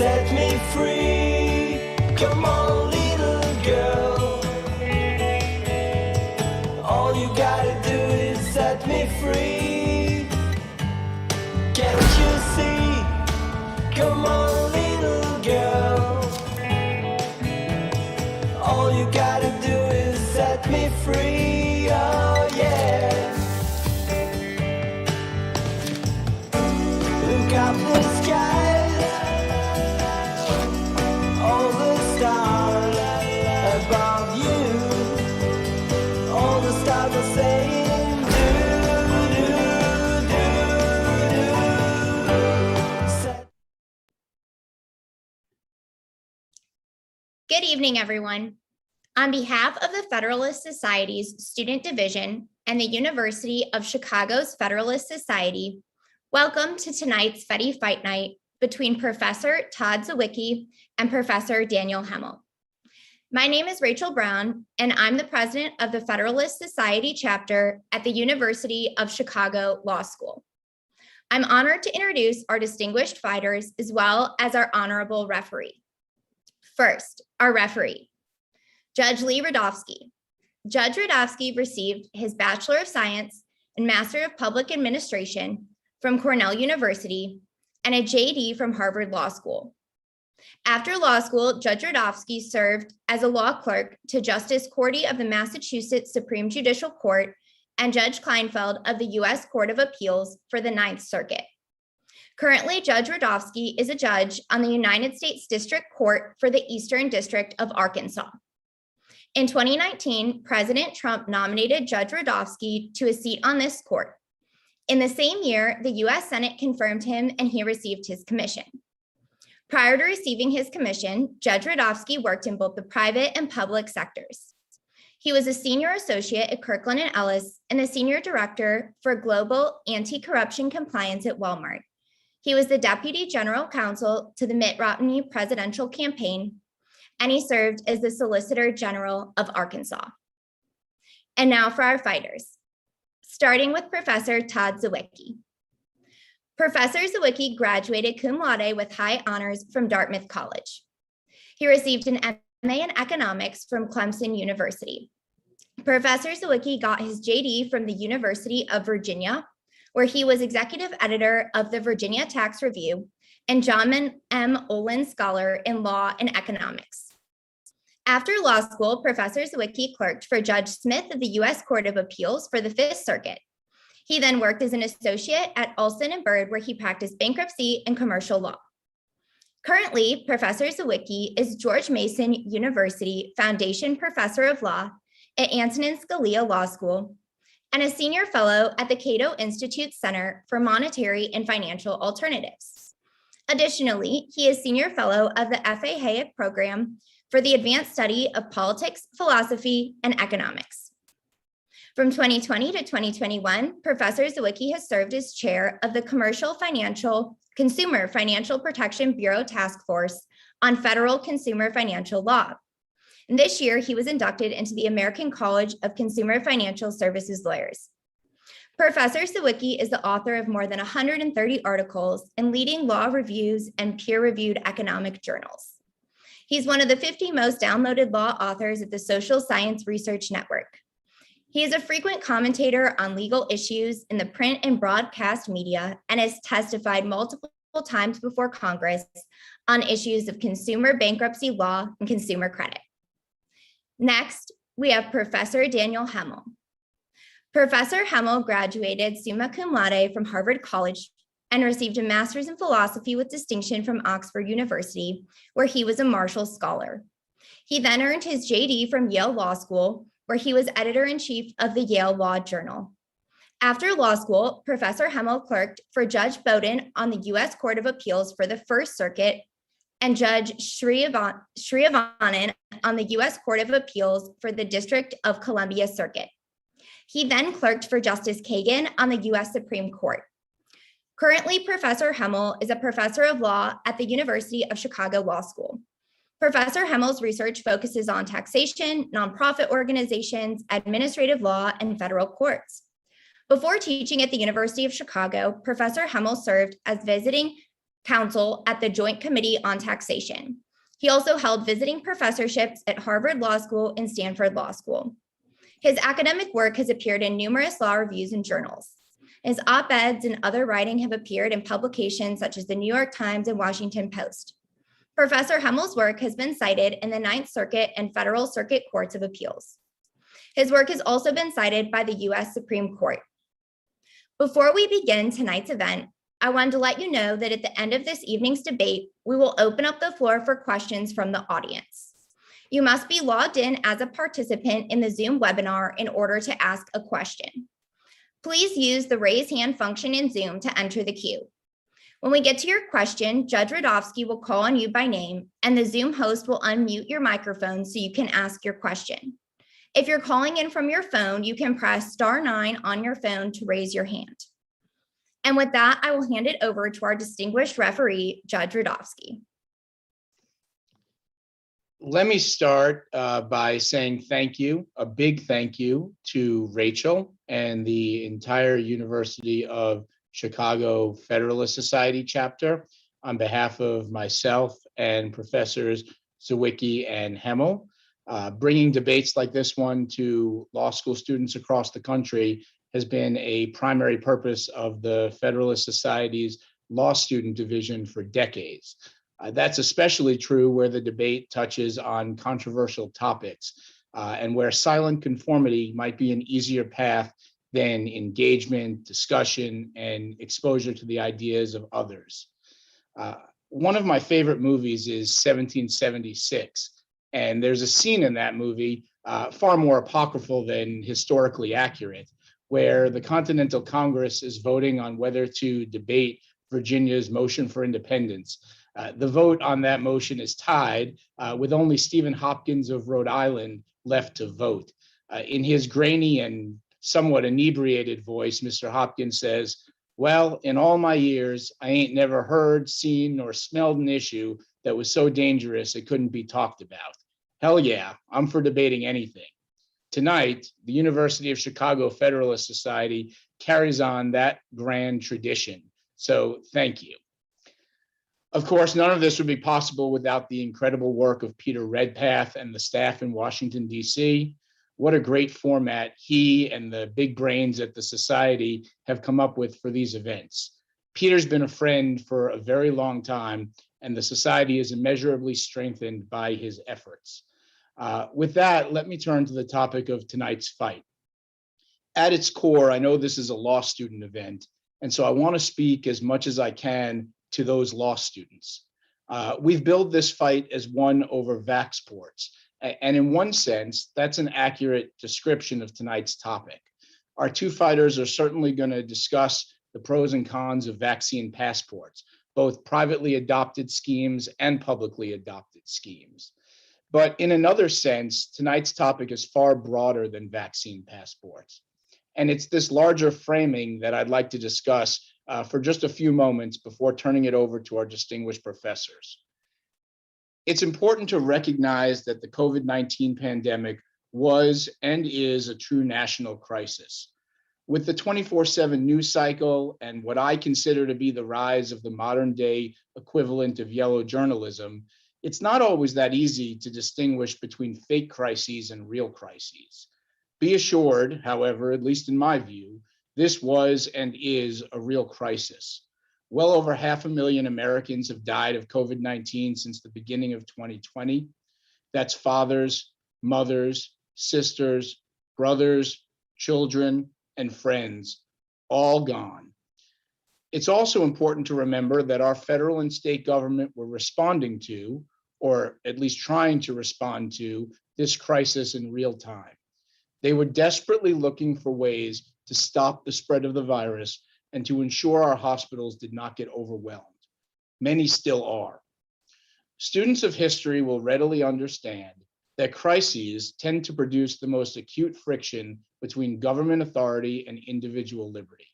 set me free. Come on, little girl. All you gotta do is set me free. Can't you see? Come on, little girl. All you gotta do is set me free. Oh yeah. Look up the skies, all the stars above you, all the stars are saying do, do, do, do. Good evening, everyone. On behalf of the Federalist Society's Student Division and the University of Chicago's Federalist Society, welcome to tonight's Feddie Fight Night between Professor Todd Zywicki and Professor Daniel Hemel. My name is Rachel Brown, and I'm the president of the Federalist Society chapter at the University of Chicago Law School. I'm honored to introduce our distinguished fighters as well as our honorable referee. First, our referee, Judge Lee Rudofsky. Judge Rudofsky received his Bachelor of Science and Master of Public Administration from Cornell University and a JD from Harvard Law School. After law school, Judge Rudofsky served as a law clerk to Justice Cordy of the Massachusetts Supreme Judicial Court and Judge Kleinfeld of the U.S. Court of Appeals for the Ninth Circuit. Currently, Judge Rudofsky is a judge on the United States District Court for the Eastern District of Arkansas. In 2019, President Trump nominated Judge Rudofsky to a seat on this court. In the same year, the U.S. Senate confirmed him and he received his commission. Prior to receiving his commission, Judge Rudofsky worked in both the private and public sectors. He was a senior associate at Kirkland & Ellis and the senior director for global anti-corruption compliance at Walmart. He was the deputy general counsel to the Mitt Romney presidential campaign, and he served as the Solicitor General of Arkansas. And now for our fighters, starting with Professor Todd Zywicki. Professor Zywicki graduated cum laude with high honors from Dartmouth College. He received an MA in economics from Clemson University. Professor Zywicki got his JD from the University of Virginia, where he was executive editor of the Virginia Tax Review and John M. Olin Scholar in Law and Economics. After law school, Professor Zywicki clerked for Judge Smith of the U.S. Court of Appeals for the Fifth Circuit. He then worked as an associate at Alston & Bird, where he practiced bankruptcy and commercial law. Currently, Professor Zywicki is George Mason University Foundation Professor of Law at Antonin Scalia Law School and a senior fellow at the Cato Institute Center for Monetary and Financial Alternatives. Additionally, he is senior fellow of the F.A. Hayek Program for the advanced study of politics, philosophy, and economics. From 2020 to 2021, Professor Zywicki has served as chair of the Consumer Financial Protection Bureau Task Force on Federal Consumer Financial Law. And this year, he was inducted into the American College of Consumer Financial Services Lawyers. Professor Zywicki is the author of more than 130 articles in leading law reviews and peer-reviewed economic journals. He's one of the 50 most downloaded law authors at the Social Science Research Network. He is a frequent commentator on legal issues in the print and broadcast media and has testified multiple times before Congress on issues of consumer bankruptcy law and consumer credit. Next, we have Professor Daniel Hemel. Professor Hemel graduated summa cum laude from Harvard College and received a master's in philosophy with distinction from Oxford University, where he was a Marshall Scholar. He then earned his JD from Yale Law School, where he was editor-in-chief of the Yale Law Journal. After law school, Professor Hemel clerked for Judge Bowden on the U.S. Court of Appeals for the First Circuit and Judge Sriavanan on the U.S. Court of Appeals for the District of Columbia Circuit. He then clerked for Justice Kagan on the U.S. Supreme Court. Currently, Professor Hemel is a professor of law at the University of Chicago Law School. Professor Hemel's research focuses on taxation, nonprofit organizations, administrative law, and federal courts. Before teaching at the University of Chicago, Professor Hemel served as visiting counsel at the Joint Committee on Taxation. He also held visiting professorships at Harvard Law School and Stanford Law School. His academic work has appeared in numerous law reviews and journals. His op-eds and other writing have appeared in publications such as the New York Times and Washington Post. Professor Hemel's work has been cited in the Ninth Circuit and Federal Circuit Courts of Appeals. His work has also been cited by the U.S. Supreme Court. Before we begin tonight's event, I wanted to let you know that at the end of this evening's debate, we will open up the floor for questions from the audience. You must be logged in as a participant in the Zoom webinar in order to ask a question. Please use the raise hand function in Zoom to enter the queue. When we get to your question, Judge Rudofsky will call on you by name, and the Zoom host will unmute your microphone so you can ask your question. If you're calling in from your phone, you can press *9 on your phone to raise your hand. And with that, I will hand it over to our distinguished referee, Judge Rudofsky. Let me start by saying thank you, a big thank you to Rachel and the entire University of Chicago Federalist Society chapter on behalf of myself and Professors Zywicki and Hemel. Bringing debates like this one to law school students across the country has been a primary purpose of the Federalist Society's law student division for decades. That's especially true where the debate touches on controversial topics and where silent conformity might be an easier path than engagement, discussion, and exposure to the ideas of others. One of my favorite movies is 1776, and there's a scene in that movie, far more apocryphal than historically accurate, where the Continental Congress is voting on whether to debate Virginia's motion for independence. The vote on that motion is tied with only Stephen Hopkins of Rhode Island left to vote. In his grainy and somewhat inebriated voice, Mr. Hopkins says, "Well, in all my years, I ain't never heard, seen, nor smelled an issue that was so dangerous it couldn't be talked about. Hell yeah, I'm for debating anything." Tonight, the University of Chicago Federalist Society carries on that grand tradition. So thank you. Of course, none of this would be possible without the incredible work of Peter Redpath and the staff in Washington, D.C. What a great format he and the big brains at the Society have come up with for these events. Peter's been a friend for a very long time, and the Society is immeasurably strengthened by his efforts. With that, let me turn to the topic of tonight's fight. At its core, I know this is a law student event, and so I want to speak as much as I can to those law students. We've billed this fight as one over Vaxxports, and in one sense, that's an accurate description of tonight's topic. Our two fighters are certainly going to discuss the pros and cons of vaccine passports, both privately adopted schemes and publicly adopted schemes. But in another sense, tonight's topic is far broader than vaccine passports. And it's this larger framing that I'd like to discuss for just a few moments before turning it over to our distinguished professors. It's important to recognize that the COVID-19 pandemic was and is a true national crisis. With the 24/7 news cycle and what I consider to be the rise of the modern day equivalent of yellow journalism, it's not always that easy to distinguish between fake crises and real crises. Be assured, however, at least in my view, this was and is a real crisis. Well over 500,000 Americans have died of COVID-19 since the beginning of 2020. That's fathers, mothers, sisters, brothers, children, and friends, all gone. It's also important to remember that our federal and state government were responding to, or at least trying to respond to, this crisis in real time. They were desperately looking for ways to stop the spread of the virus and to ensure our hospitals did not get overwhelmed. Many still are. Students of history will readily understand that crises tend to produce the most acute friction between government authority and individual liberty.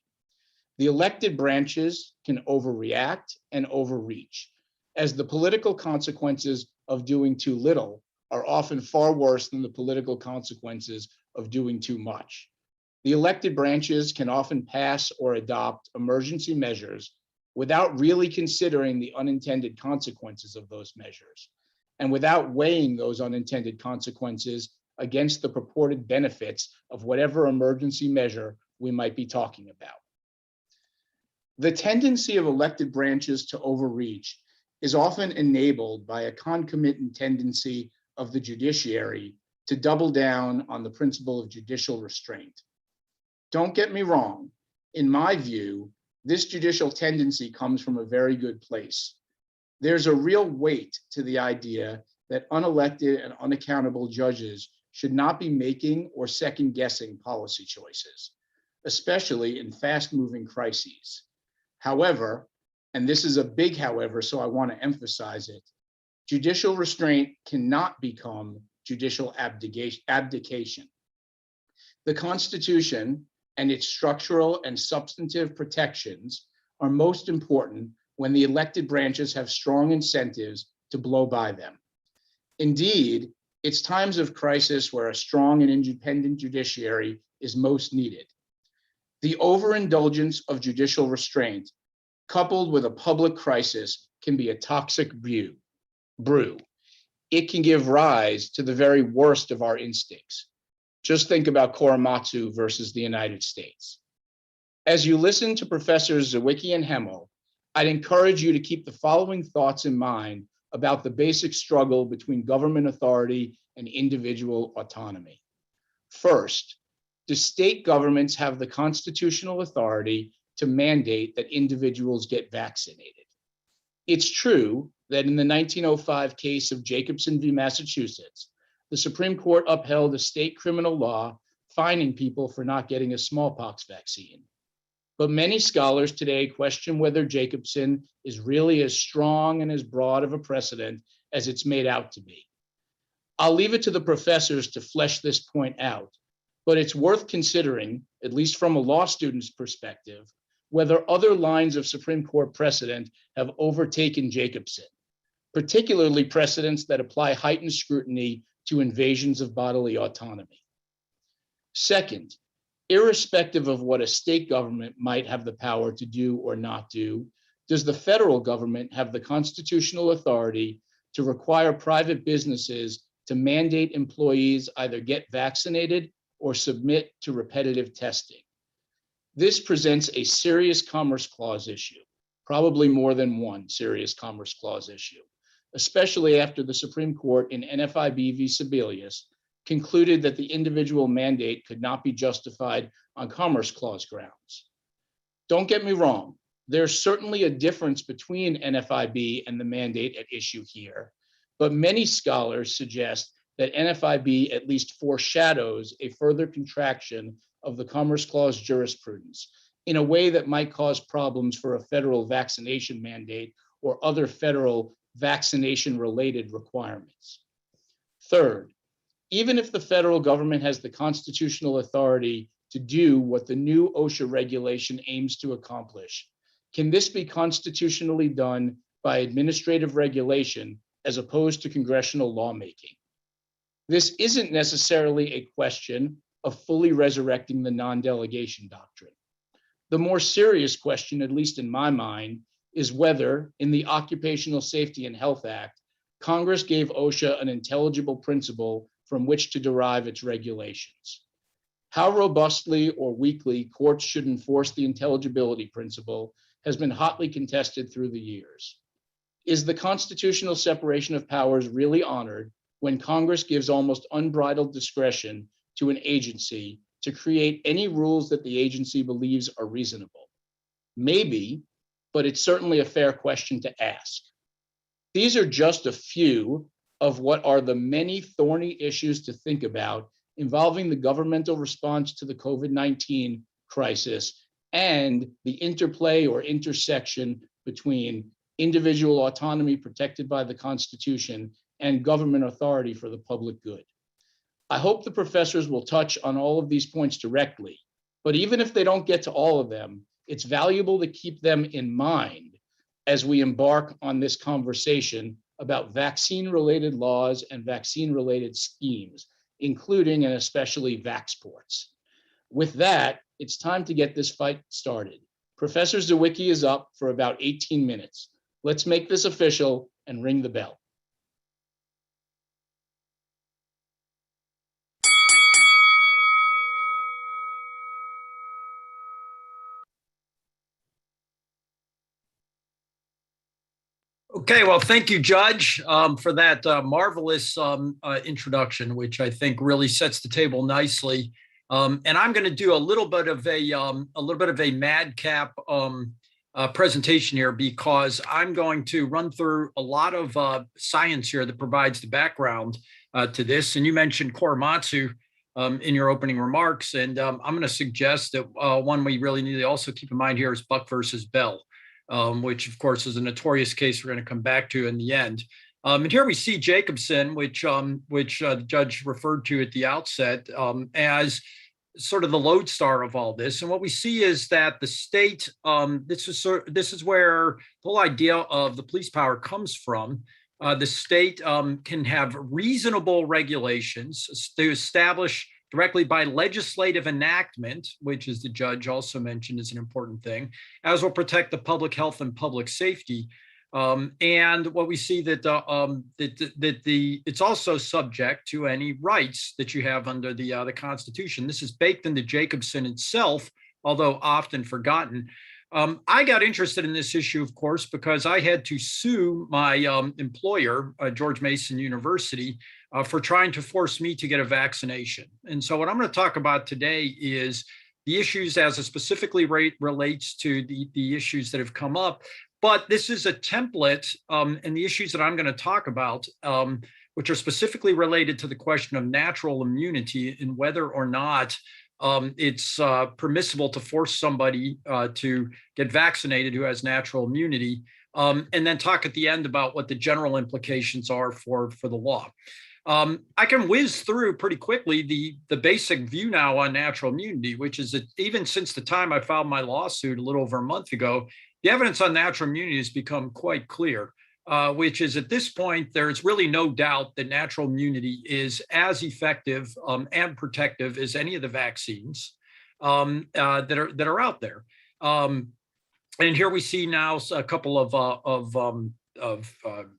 The elected branches can overreact and overreach, as the political consequences of doing too little are often far worse than the political consequences of doing too much. The elected branches can often pass or adopt emergency measures without really considering the unintended consequences of those measures, and without weighing those unintended consequences against the purported benefits of whatever emergency measure we might be talking about. The tendency of elected branches to overreach is often enabled by a concomitant tendency of the judiciary to double down on the principle of judicial restraint. Don't get me wrong, in my view, this judicial tendency comes from a very good place. There's a real weight to the idea that unelected and unaccountable judges should not be making or second-guessing policy choices, especially in fast-moving crises. However, and this is a big however, so I want to emphasize it, judicial restraint cannot become judicial abdication. The Constitution and its structural and substantive protections are most important when the elected branches have strong incentives to blow by them. Indeed, it's times of crisis where a strong and independent judiciary is most needed. The overindulgence of judicial restraint, coupled with a public crisis, can be a toxic brew. It can give rise to the very worst of our instincts. Just think about Korematsu versus the United States. As you listen to Professors Zywicki and Hemel, I'd encourage you to keep the following thoughts in mind about the basic struggle between government authority and individual autonomy. First, do state governments have the constitutional authority to mandate that individuals get vaccinated? It's true that in the 1905 case of Jacobson v. Massachusetts, the Supreme Court upheld a state criminal law fining people for not getting a smallpox vaccine. But many scholars today question whether Jacobson is really as strong and as broad of a precedent as it's made out to be. I'll leave it to the professors to flesh this point out, but it's worth considering, at least from a law student's perspective, whether other lines of Supreme Court precedent have overtaken Jacobson, particularly precedents that apply heightened scrutiny to invasions of bodily autonomy. Second, irrespective of what a state government might have the power to do or not do, does the federal government have the constitutional authority to require private businesses to mandate employees either get vaccinated or submit to repetitive testing? This presents a serious Commerce Clause issue, probably more than one serious Commerce Clause issue, especially after the Supreme Court in NFIB v. Sibelius concluded that the individual mandate could not be justified on Commerce Clause grounds. Don't get me wrong, there's certainly a difference between NFIB and the mandate at issue here, but many scholars suggest that NFIB at least foreshadows a further contraction of the Commerce Clause jurisprudence in a way that might cause problems for a federal vaccination mandate or other federal vaccination-related requirements. Third, even if the federal government has the constitutional authority to do what the new OSHA regulation aims to accomplish, can this be constitutionally done by administrative regulation as opposed to congressional lawmaking? This isn't necessarily a question of fully resurrecting the non-delegation doctrine. The more serious question, at least in my mind, is whether, in the Occupational Safety and Health Act, Congress gave OSHA an intelligible principle from which to derive its regulations. How robustly or weakly courts should enforce the intelligibility principle has been hotly contested through the years. Is the constitutional separation of powers really honored when Congress gives almost unbridled discretion to an agency to create any rules that the agency believes are reasonable? Maybe, but it's certainly a fair question to ask. These are just a few of what are the many thorny issues to think about involving the governmental response to the COVID-19 crisis and the interplay or intersection between individual autonomy protected by the Constitution and government authority for the public good. I hope the professors will touch on all of these points directly, but even if they don't get to all of them, it's valuable to keep them in mind as we embark on this conversation about vaccine-related laws and vaccine-related schemes, including and especially Vaxxports. With that, it's time to get this fight started. Professor Zywicki is up for about 18 minutes. Let's make this official and ring the bell. Okay, well, thank you, Judge, for that marvelous introduction, which I think really sets the table nicely. And I'm going to do a little bit of a madcap presentation here, because I'm going to run through a lot of science here that provides the background to this. And you mentioned Korematsu in your opening remarks, and I'm going to suggest that one we really need to also keep in mind here is Buck versus Bell. Which of course is a notorious case we're going to come back to in the end. And here we see Jacobson, which the judge referred to at the outset as sort of the lodestar of all this. And what we see is that the state, this is where the whole idea of the police power comes from. The state can have reasonable regulations to establish directly by legislative enactment, which, as the judge also mentioned, is an important thing, as will protect the public health and public safety. And what we see that it's also subject to any rights that you have under the Constitution. This is baked into Jacobson itself, although often forgotten. I got interested in this issue, of course, because I had to sue my employer, George Mason University, for trying to force me to get a vaccination. And so what I'm going to talk about today is the issues as it specifically relates to the issues that have come up. But this is a template, and the issues that I'm going to talk about, which are specifically related to the question of natural immunity and whether or not it's permissible to force somebody to get vaccinated who has natural immunity, and then talk at the end about what the general implications are for the law. I can whiz through pretty quickly the basic view now on natural immunity, which is that even since the time I filed my lawsuit a little over a month ago, the evidence on natural immunity has become quite clear. Which is at this point, there's really no doubt that natural immunity is as effective and protective as any of the vaccines that are out there. And here we see now a couple of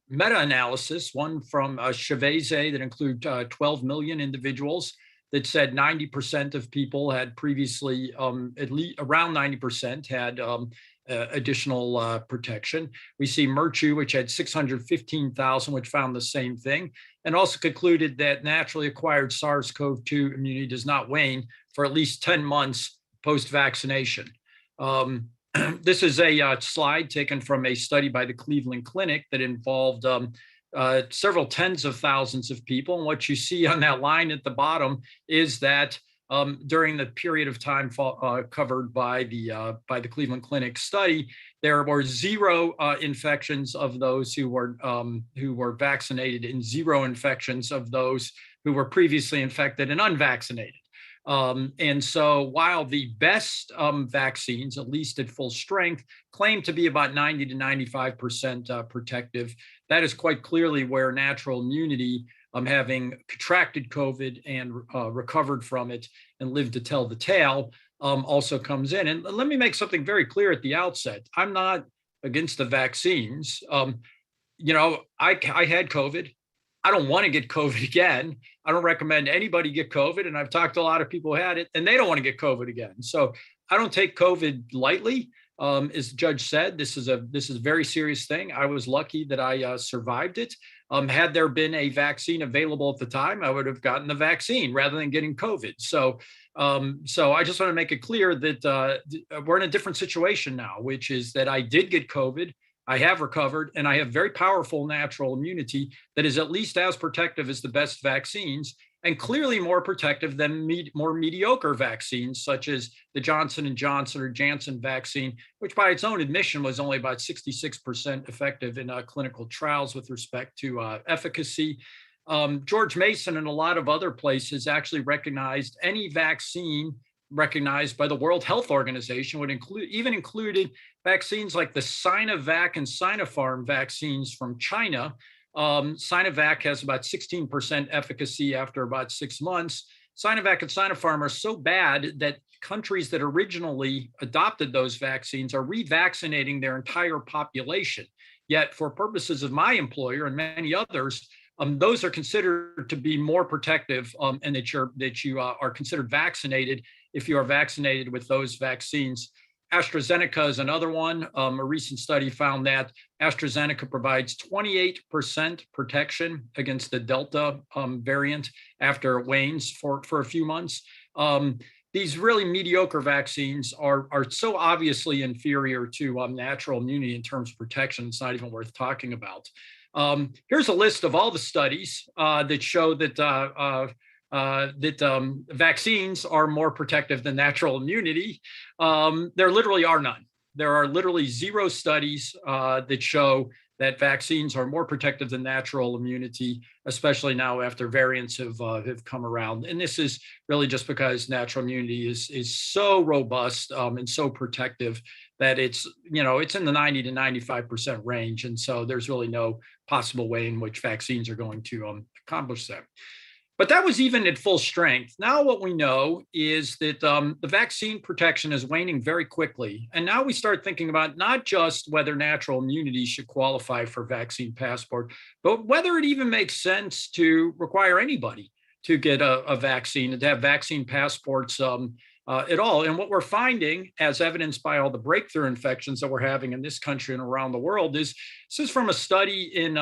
meta-analysis, one from Chavez that include 12 million individuals that said 90% of people had previously, at least around 90% had additional protection. We see Merchu, which had 615,000, which found the same thing, and also concluded that naturally acquired SARS-CoV-2 immunity does not wane for at least 10 months post-vaccination. This is a slide taken from a study by the Cleveland Clinic that involved several tens of thousands of people. And what you see on that line at the bottom is that during the period of time covered by the Cleveland Clinic study, there were 0 infections of those who were vaccinated and 0 infections of those who were previously infected and unvaccinated. And so while the best vaccines, at least at full strength, claim to be about 90 to 95% protective, that is quite clearly where natural immunity, having contracted COVID and recovered from it and lived to tell the tale, also comes in. And let me make something very clear at the outset. I'm not against the vaccines. I had COVID. I don't want to get COVID again. I don't recommend anybody get COVID. And I've talked to a lot of people who had it and they don't want to get COVID again. So I don't take COVID lightly. As the judge said, this is a very serious thing. I was lucky that I survived it. Had there been a vaccine available at the time, I would have gotten the vaccine rather than getting COVID. So I just want to make it clear that we're in a different situation now, which is that I did get COVID. I have recovered, and I have very powerful natural immunity that is at least as protective as the best vaccines, and clearly more protective than more mediocre vaccines, such as the Johnson & Johnson or Janssen vaccine, which by its own admission was only about 66% effective in clinical trials with respect to efficacy. George Mason and a lot of other places actually recognized any vaccine recognized by the World Health Organization would included vaccines like the Sinovac and Sinopharm vaccines from China. Sinovac has about 16% efficacy after about 6 months. Sinovac and Sinopharm are so bad that countries that originally adopted those vaccines are revaccinating their entire population. Yet for purposes of my employer and many others, those are considered to be more protective, and that you are considered vaccinated if you are vaccinated with those vaccines. AstraZeneca is another one. A recent study found that AstraZeneca provides 28% protection against the Delta variant after it wanes for a few months. These really mediocre vaccines are so obviously inferior to natural immunity in terms of protection. It's not even worth talking about. Here's a list of all the studies that show that vaccines are more protective than natural immunity. There literally are none. There are literally 0 studies that show that vaccines are more protective than natural immunity, especially now after variants have come around. And this is really just because natural immunity is so robust and so protective that it's in the 90 to 95% range. And so there's really no possible way in which vaccines are going to accomplish that. But that was even at full strength. Now what we know is that the vaccine protection is waning very quickly. And now we start thinking about not just whether natural immunity should qualify for vaccine passport, but whether it even makes sense to require anybody to get a vaccine and to have vaccine passports at all. And what we're finding, as evidenced by all the breakthrough infections that we're having in this country and around the world, is this is from a study in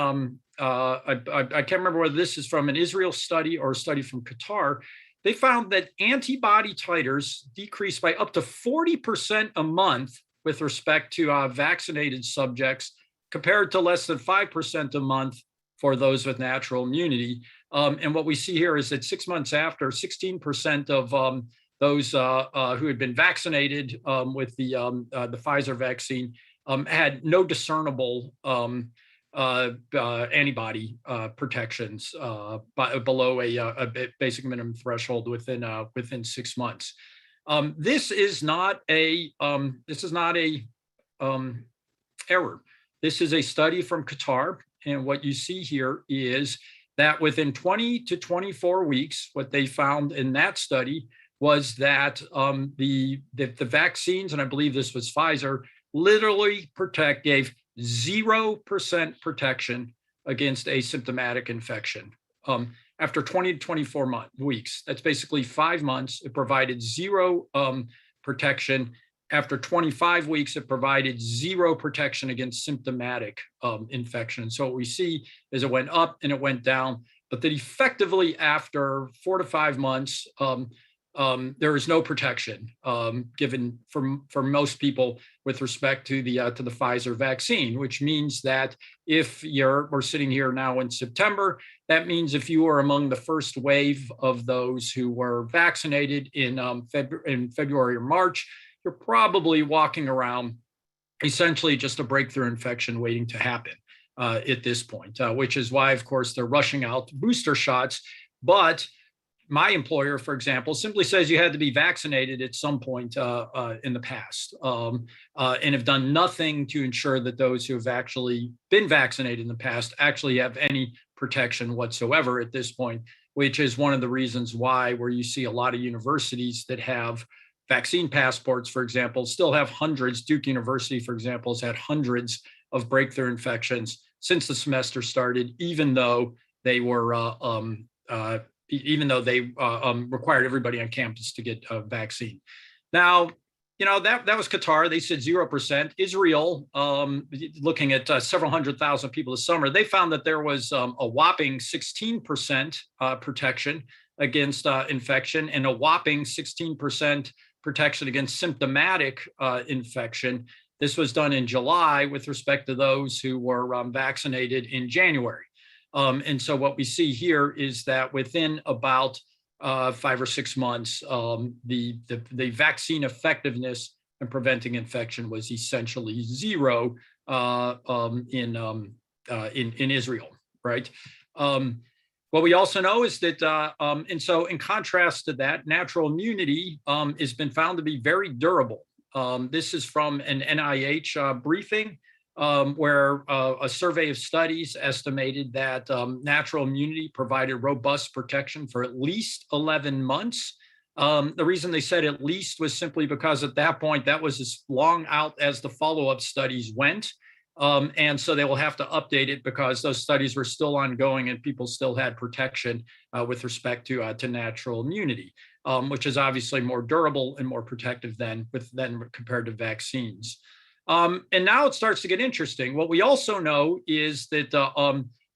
I can't remember whether this is from an Israel study or a study from Qatar. They found that antibody titers decreased by up to 40% a month with respect to vaccinated subjects, compared to less than 5% a month for those with natural immunity. And what we see here is that 6 months after, 16% of those who had been vaccinated with the Pfizer vaccine had no discernible antibody protections below a basic minimum threshold within 6 months. This is not a error. This is a study from Qatar, and what you see here is that within 20 to 24 weeks, what they found in that study was that the vaccines, and I believe this was Pfizer, literally gave 0% protection against asymptomatic infection. After 20 to 24 weeks, that's basically 5 months, it provided 0 protection. After 25 weeks, it provided 0 protection against symptomatic infection. So what we see is it went up and it went down, but that effectively after 4 to 5 months, there is no protection given for most people with respect to the Pfizer vaccine, which means that if we're sitting here now in September, that means if you are among the first wave of those who were vaccinated in February or March, you're probably walking around essentially just a breakthrough infection waiting to happen at this point, which is why, of course, they're rushing out booster shots. But my employer, for example, simply says you had to be vaccinated at some point in the past and have done nothing to ensure that those who have actually been vaccinated in the past actually have any protection whatsoever at this point, which is one of the reasons why where you see a lot of universities that have vaccine passports, for example, still have hundreds. Duke University, for example, has had hundreds of breakthrough infections since the semester started, even though they were required everybody on campus to get a vaccine. Now, that was Qatar. They said 0%. Israel, looking at several 100,000 people this summer, they found that there was a whopping 16% protection against infection and a whopping 16% protection against symptomatic infection. This was done in July with respect to those who were vaccinated in January. And so what we see here is that within about 5 or 6 months, the vaccine effectiveness in preventing infection was essentially 0 in Israel, right? What we also know is that, and so in contrast to that, natural immunity has been found to be very durable. This is from an NIH briefing where a survey of studies estimated that natural immunity provided robust protection for at least 11 months. The reason they said at least was simply because at that point, that was as long out as the follow-up studies went. And so they will have to update it because those studies were still ongoing and people still had protection with respect to natural immunity, which is obviously more durable and more protective than compared to vaccines. And now it starts to get interesting. What we also know is that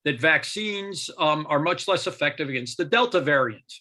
that vaccines are much less effective against the Delta variant.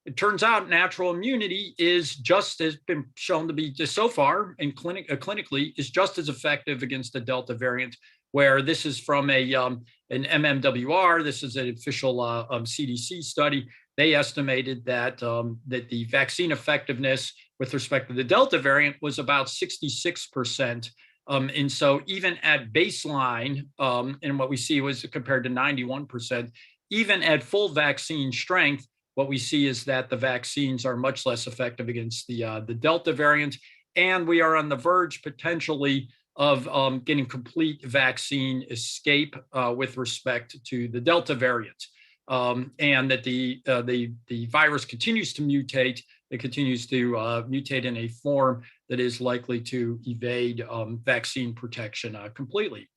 It turns out natural immunity is just has been shown to be just so far in clinically is just as effective against the Delta variant, where this is from an MMWR. This is an official CDC study. They estimated that that the vaccine effectiveness with respect to the Delta variant was about 66%. And so even at baseline, and what we see was compared to 91%, even at full vaccine strength, what we see is that the vaccines are much less effective against the Delta variant. And we are on the verge potentially of getting complete vaccine escape with respect to the Delta variant. And that the virus continues to mutate. It continues to mutate in a form that is likely to evade vaccine protection completely.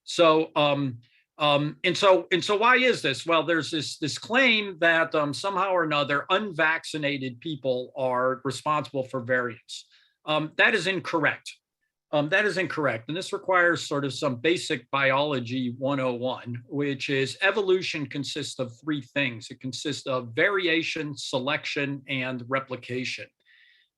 So, and so why is this? Well, there's this claim that somehow or another unvaccinated people are responsible for variants. That is incorrect. That is incorrect. And this requires sort of some basic biology 101, which is evolution consists of three things. It consists of variation, selection, and replication.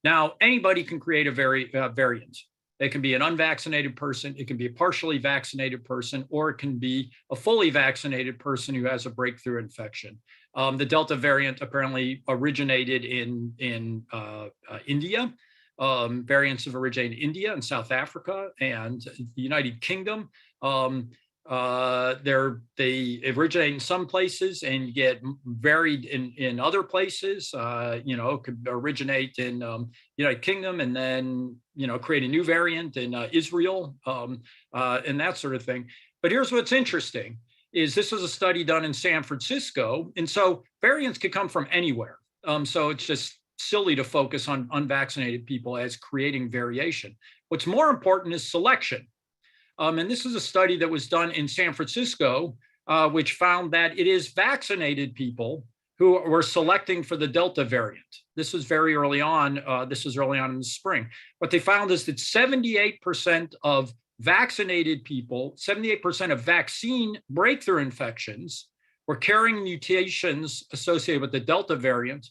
Now, anybody can create a variant. It can be an unvaccinated person, it can be a partially vaccinated person, or it can be a fully vaccinated person who has a breakthrough infection. The Delta variant apparently originated in India. Variants have originated in India and South Africa and the United Kingdom. They originate in some places and get varied in other places. It could originate in United Kingdom and then create a new variant in Israel and that sort of thing. But here's what's interesting: is this was a study done in San Francisco, and so variants could come from anywhere. So it's just silly to focus on unvaccinated people as creating variation. What's more important is selection. And this is a study that was done in San Francisco, which found that it is vaccinated people who were selecting for the Delta variant. This was very early on. This was early on in the spring. What they found is that 78% of vaccinated people, 78% of vaccine breakthrough infections were carrying mutations associated with the Delta variant,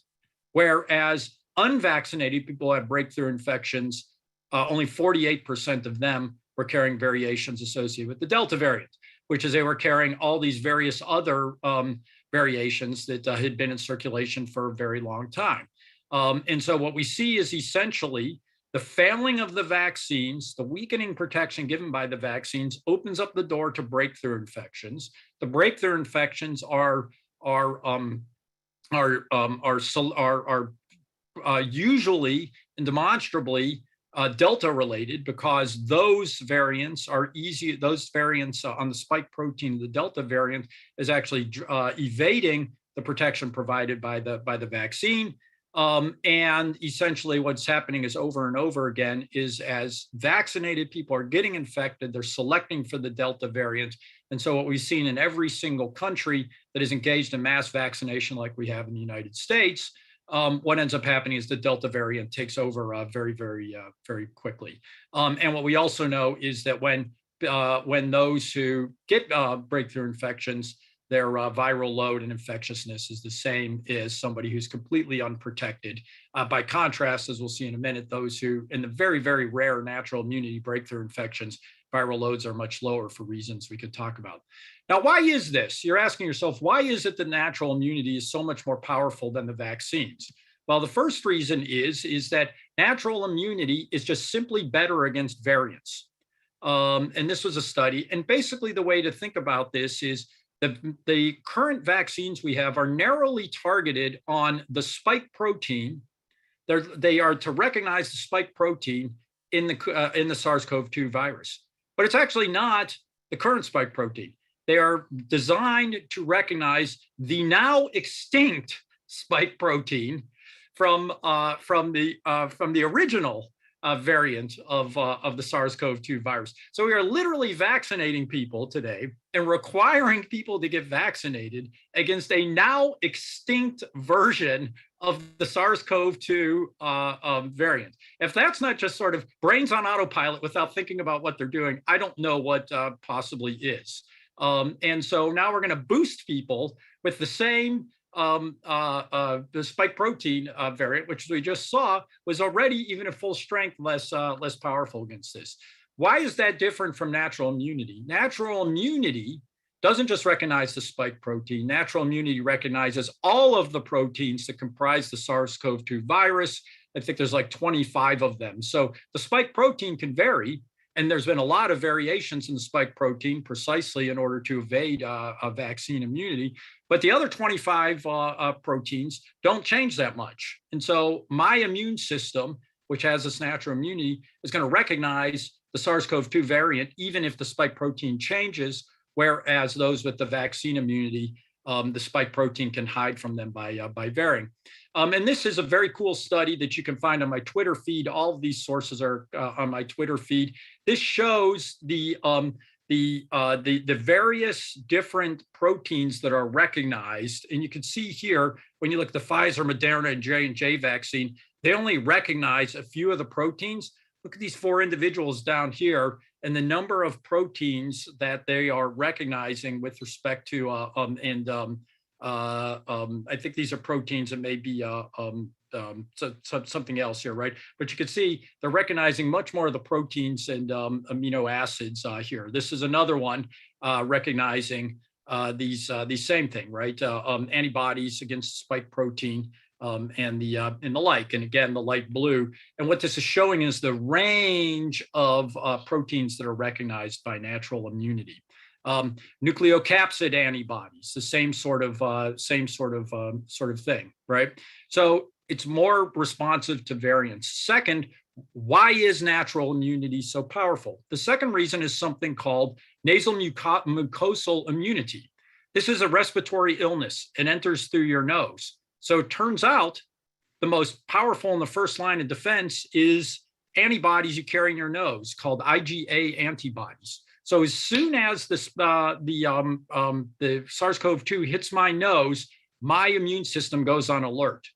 whereas unvaccinated people had breakthrough infections, only 48% of them were carrying variations associated with the Delta variant, which is they were carrying all these various other variations that had been in circulation for a very long time. And so what we see is essentially the failing of the vaccines, the weakening protection given by the vaccines opens up the door to breakthrough infections. The breakthrough infections are usually and demonstrably Delta related, because those variants are easy. Those variants on the spike protein, the Delta variant, is actually evading the protection provided by the vaccine. And essentially what's happening is over and over again is as vaccinated people are getting infected, they're selecting for the Delta variant. And so what we've seen in every single country that is engaged in mass vaccination like we have in the United States, what ends up happening is the Delta variant takes over very, very, very quickly. And what we also know is that when those who get breakthrough infections, their viral load and infectiousness is the same as somebody who's completely unprotected. By contrast, as we'll see in a minute, those who, in the very, very rare natural immunity breakthrough infections, viral loads are much lower for reasons we could talk about. Now, why is this? You're asking yourself, why is it that natural immunity is so much more powerful than the vaccines? Well, the first reason is that natural immunity is just simply better against variants. And this was a study. And basically the way to think about this is the current vaccines we have are narrowly targeted on the spike protein. They are to recognize the spike protein in the SARS-CoV-2 virus. but it's actually not the current spike protein. They are designed to recognize the now extinct spike protein from the original variant of the SARS-CoV-2 virus. So we are literally vaccinating people today and requiring people to get vaccinated against a now extinct version of the SARS-CoV-2 variant. If that's not just sort of brains on autopilot without thinking about what they're doing, I don't know what possibly is. And so now we're going to boost people with the same the spike protein variant, which we just saw, was already, even at full strength, less powerful against this. Why is that different from natural immunity? Natural immunity doesn't just recognize the spike protein. Natural immunity recognizes all of the proteins that comprise the SARS-CoV-2 virus. I think there's like 25 of them. So the spike protein can vary, and there's been a lot of variations in the spike protein precisely in order to evade a vaccine immunity. But the other 25 proteins don't change that much. And so my immune system, which has this natural immunity, is going to recognize the SARS-CoV-2 variant, even if the spike protein changes, whereas those with the vaccine immunity, the spike protein can hide from them by varying. And this is a very cool study that you can find on my Twitter feed. All of these sources are on my Twitter feed. This shows the various different proteins that are recognized. And you can see here, when you look at the Pfizer, Moderna, and J&J vaccine, they only recognize a few of the proteins. Look at these 4 individuals down here and the number of proteins that they are recognizing with respect to, I think these are proteins that may be something else here, right? But you can see they're recognizing much more of the proteins and amino acids here. This is another one recognizing these same thing, right? Antibodies against spike protein and the like. And again, the light blue. And what this is showing is the range of proteins that are recognized by natural immunity. Nucleocapsid antibodies, the same sort of thing, right? So it's more responsive to variants. Second, why is natural immunity so powerful? The second reason is something called nasal mucosal immunity. This is a respiratory illness. It enters through your nose. So it turns out the most powerful in the first line of defense is antibodies you carry in your nose called IgA antibodies. So as soon as the SARS-CoV-2 hits my nose, my immune system goes on alert.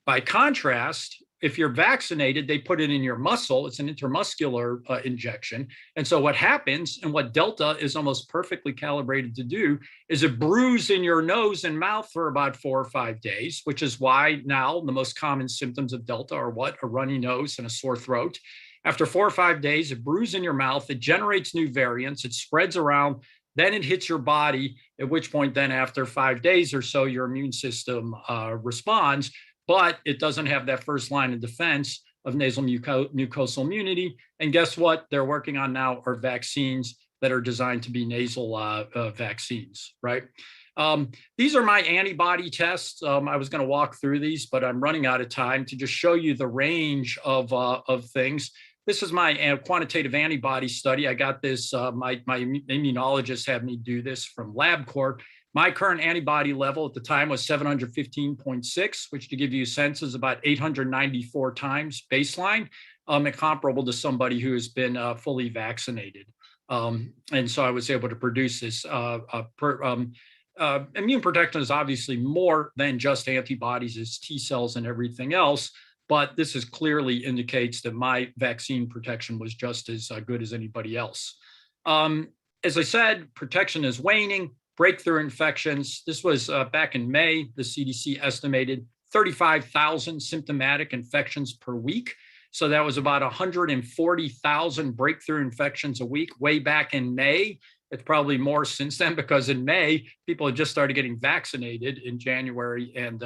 By contrast, if you're vaccinated, they put it in your muscle. It's an intramuscular injection. And so what happens, and what Delta is almost perfectly calibrated to do, is it brews in your nose and mouth for about 4 or 5 days, which is why now the most common symptoms of Delta are what? A runny nose and a sore throat. After 4 or 5 days, it brews in your mouth, it generates new variants, it spreads around, then it hits your body, at which point then after 5 days or so, your immune system responds, but it doesn't have that first line of defense of nasal mucosal immunity. And guess what they're working on now are vaccines that are designed to be nasal vaccines, right? These are my antibody tests. I was going to walk through these, but I'm running out of time to just show you the range of things. This is my quantitative antibody study. I got this, my immunologist had me do this from LabCorp. My current antibody level at the time was 715.6, which to give you a sense is about 894 times baseline, and comparable to somebody who has been fully vaccinated. And so I was able to produce this. Immune protection is obviously more than just antibodies, it's T cells and everything else, but this is clearly indicates that my vaccine protection was just as good as anybody else. As I said, protection is waning. Breakthrough infections. This was back in May. The CDC estimated 35,000 symptomatic infections per week. So that was about 140,000 breakthrough infections a week way back in May. It's probably more since then because in May, people had just started getting vaccinated in January and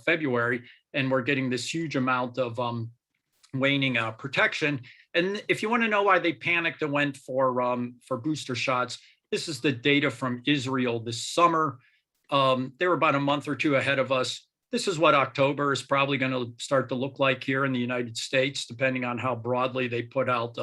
February, and we're getting this huge amount of waning protection. And if you want to know why they panicked and went for booster shots, this is the data from Israel this summer. They were about a month or two ahead of us. This is what October is probably going to start to look like here in the United States, depending on how broadly they put out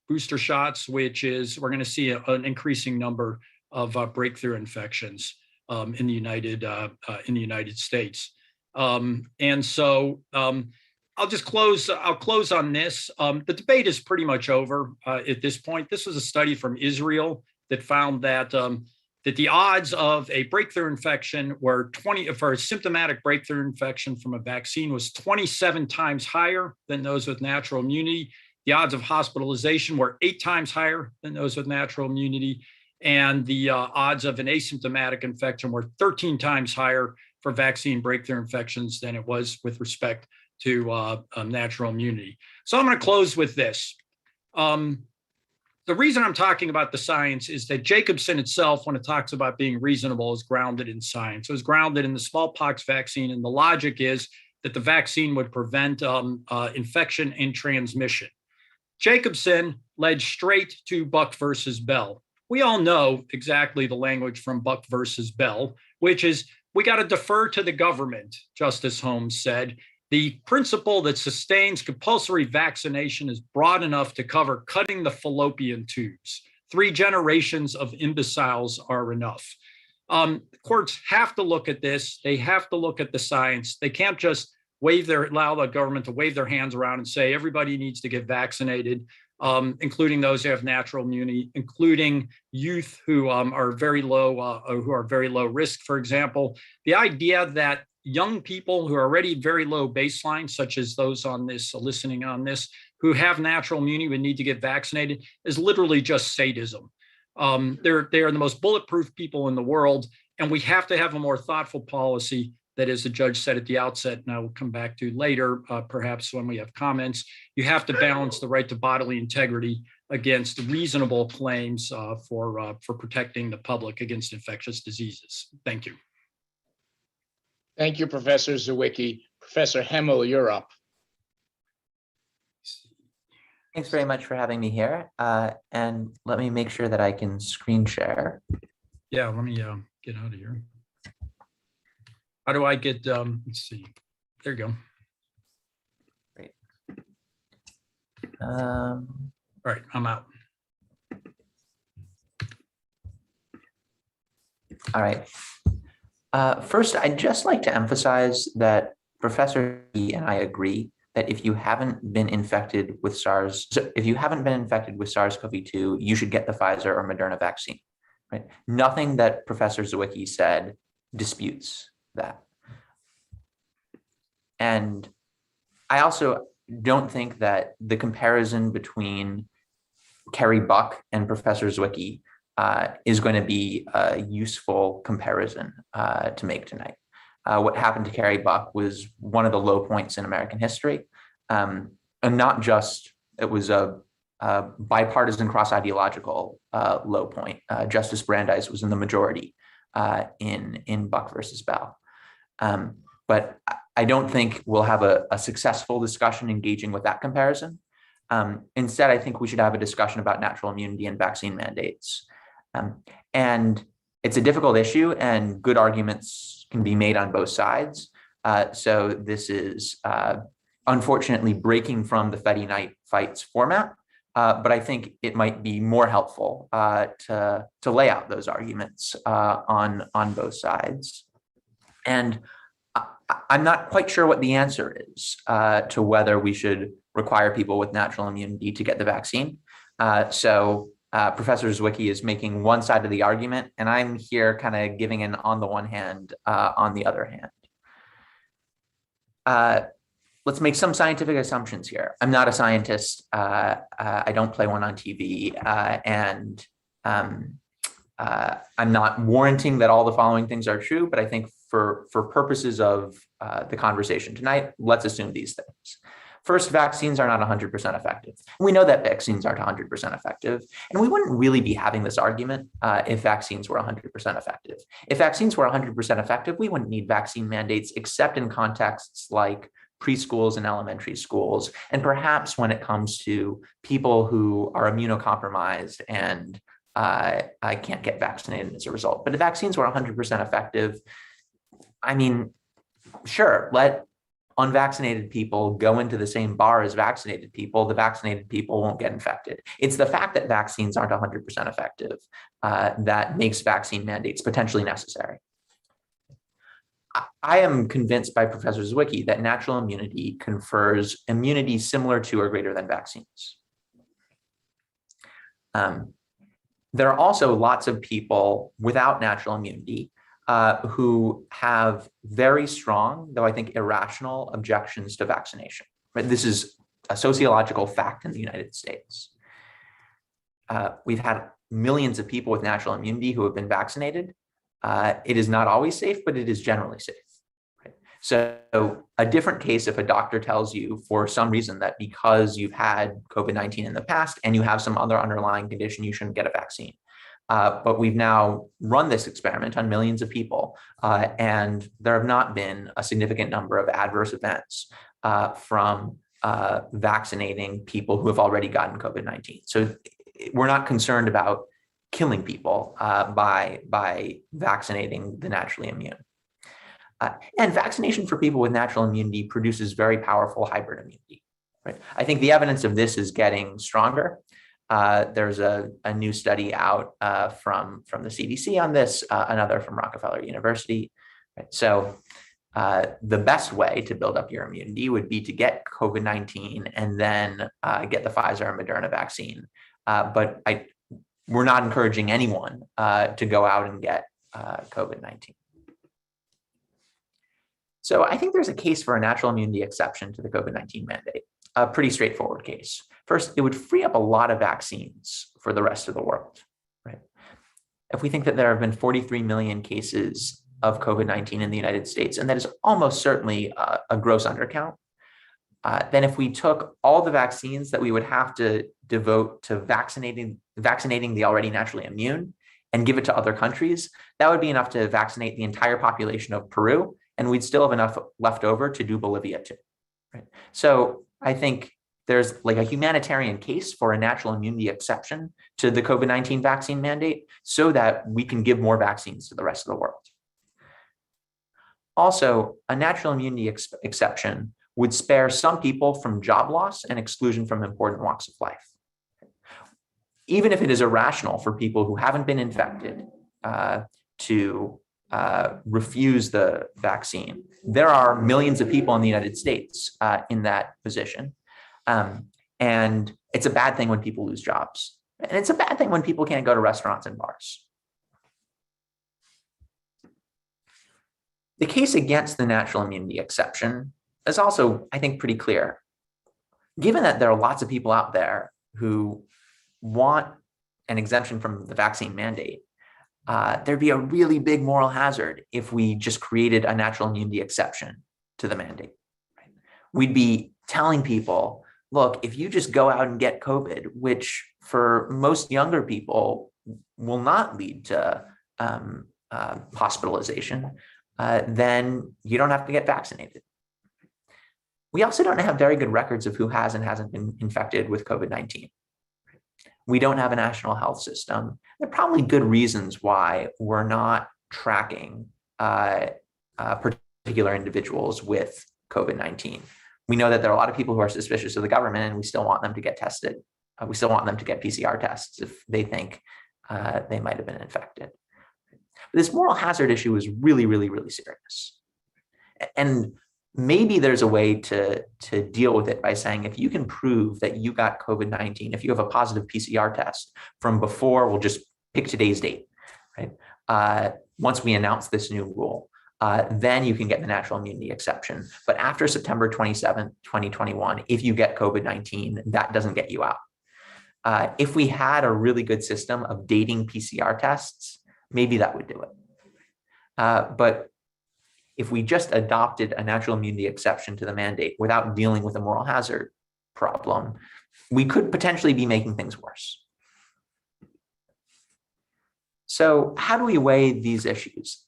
booster shots, which is we're going to see an increasing number of breakthrough infections in the United States. And so I'll just close. I'll close on this. The debate is pretty much over at this point. This was a study from Israel that found that that the odds of a breakthrough infection were for a symptomatic breakthrough infection from a vaccine was 27 times higher than those with natural immunity. The odds of hospitalization were 8 times higher than those with natural immunity. And the odds of an asymptomatic infection were 13 times higher for vaccine breakthrough infections than it was with respect to natural immunity. So I'm going to close with this. The reason I'm talking about the science is that Jacobson itself, when it talks about being reasonable, is grounded in science. It was grounded in the smallpox vaccine, and the logic is that the vaccine would prevent infection and transmission. Jacobson led straight to Buck versus Bell. We all know exactly the language from Buck versus Bell, which is we got to defer to the government, Justice Holmes said. The principle that sustains compulsory vaccination is broad enough to cover cutting the fallopian tubes. 3 generations of imbeciles are enough. Courts have to look at this. They have to look at the science. They can't just allow the government to wave their hands around and say everybody needs to get vaccinated, including those who have natural immunity, including youth who are very low risk. For example, the idea that young people who are already very low baseline, such as those on this listening on this, who have natural immunity would need to get vaccinated is literally just sadism. They are the most bulletproof people in the world, and we have to have a more thoughtful policy that, as the judge said at the outset, and I will come back to later, perhaps when we have comments, you have to balance the right to bodily integrity against reasonable claims for protecting the public against infectious diseases. Thank you. Thank you, Professor Zywicki. Professor Hemel, you're up. Thanks very much for having me here. And let me make sure that I can screen share. Yeah, let me get out of here. How do I get, let's see, there you go. Great. All right, I'm out. All right. First, I'd just like to emphasize that Professor E and I agree that if you haven't been infected with SARS-CoV-2, you should get the Pfizer or Moderna vaccine. Right? Nothing that Professor Zywicki said disputes that. And I also don't think that the comparison between Kerry Buck and Professor Zywicki is going to be a useful comparison to make tonight. What happened to Kerry Buck was one of the low points in American history. And not just, it was a bipartisan cross-ideological low point. Justice Brandeis was in the majority in Buck versus Bell. But I don't think we'll have a successful discussion engaging with that comparison. Instead, I think we should have a discussion about natural immunity and vaccine mandates. And it's a difficult issue, and good arguments can be made on both sides. So this is unfortunately breaking from the Feddie Night Fights format, but I think it might be more helpful to lay out those arguments on both sides. And I'm not quite sure what the answer is to whether we should require people with natural immunity to get the vaccine. Professor Zywicki is making one side of the argument, and I'm here kind of giving an on the one hand, on the other hand. Let's make some scientific assumptions here. I'm not a scientist. I don't play one on TV, and I'm not warranting that all the following things are true, but I think for purposes of the conversation tonight, let's assume these things. First, vaccines are not 100% effective. We know that vaccines aren't 100% effective, and we wouldn't really be having this argument if vaccines were 100% effective. If vaccines were 100% effective, we wouldn't need vaccine mandates except in contexts like preschools and elementary schools, and perhaps when it comes to people who are immunocompromised and I can't get vaccinated as a result. But if vaccines were 100% effective, I mean, sure, let unvaccinated people go into the same bar as vaccinated people, the vaccinated people won't get infected. It's the fact that vaccines aren't 100% effective that makes vaccine mandates potentially necessary. I am convinced by Professor Zywicki that natural immunity confers immunity similar to or greater than vaccines. There are also lots of people without natural immunity who have very strong, though I think irrational, objections to vaccination. Right? This is a sociological fact in the United States. We've had millions of people with natural immunity who have been vaccinated. It is not always safe, but it is generally safe. Right? So a different case if a doctor tells you for some reason that because you've had COVID-19 in the past and you have some other underlying condition, you shouldn't get a vaccine. But we've now run this experiment on millions of people, and there have not been a significant number of adverse events from vaccinating people who have already gotten COVID-19. So we're not concerned about killing people by vaccinating the naturally immune. And vaccination for people with natural immunity produces very powerful hybrid immunity. Right? I think the evidence of this is getting stronger. There's a new study out from the CDC on this, another from Rockefeller University. Right? So the best way to build up your immunity would be to get COVID-19 and then get the Pfizer and Moderna vaccine. But we're not encouraging anyone to go out and get COVID-19. So I think there's a case for a natural immunity exception to the COVID-19 mandate, a pretty straightforward case. First, it would free up a lot of vaccines for the rest of the world, right? If we think that there have been 43 million cases of COVID-19 in the United States, and that is almost certainly a gross undercount, then if we took all the vaccines that we would have to devote to vaccinating the already naturally immune and give it to other countries, that would be enough to vaccinate the entire population of Peru, and we'd still have enough left over to do Bolivia too, right? So I think there's like a humanitarian case for a natural immunity exception to the COVID-19 vaccine mandate so that we can give more vaccines to the rest of the world. Also, a natural immunity exception would spare some people from job loss and exclusion from important walks of life. Even if it is irrational for people who haven't been infected to refuse the vaccine, there are millions of people in the United States in that position. And it's a bad thing when people lose jobs. And it's a bad thing when people can't go to restaurants and bars. The case against the natural immunity exception is also, I think, pretty clear. Given that there are lots of people out there who want an exemption from the vaccine mandate, there'd be a really big moral hazard if we just created a natural immunity exception to the mandate. Right? We'd be telling people, look, if you just go out and get COVID, which for most younger people will not lead to hospitalization, then you don't have to get vaccinated. We also don't have very good records of who has and hasn't been infected with COVID-19. We don't have a national health system. There are probably good reasons why we're not tracking particular individuals with COVID-19. We know that there are a lot of people who are suspicious of the government, and we still want them to get tested. We still want them to get PCR tests if they think they might have been infected. But this moral hazard issue is really, really, really serious. And maybe there's a way to deal with it by saying, if you can prove that you got COVID-19, if you have a positive PCR test from before, we'll just pick today's date, right? Once we announce this new rule, then you can get the natural immunity exception. But after September 27th, 2021, if you get COVID-19, that doesn't get you out. If we had a really good system of dating PCR tests, maybe that would do it. But if we just adopted a natural immunity exception to the mandate without dealing with a moral hazard problem, we could potentially be making things worse. So how do we weigh these issues?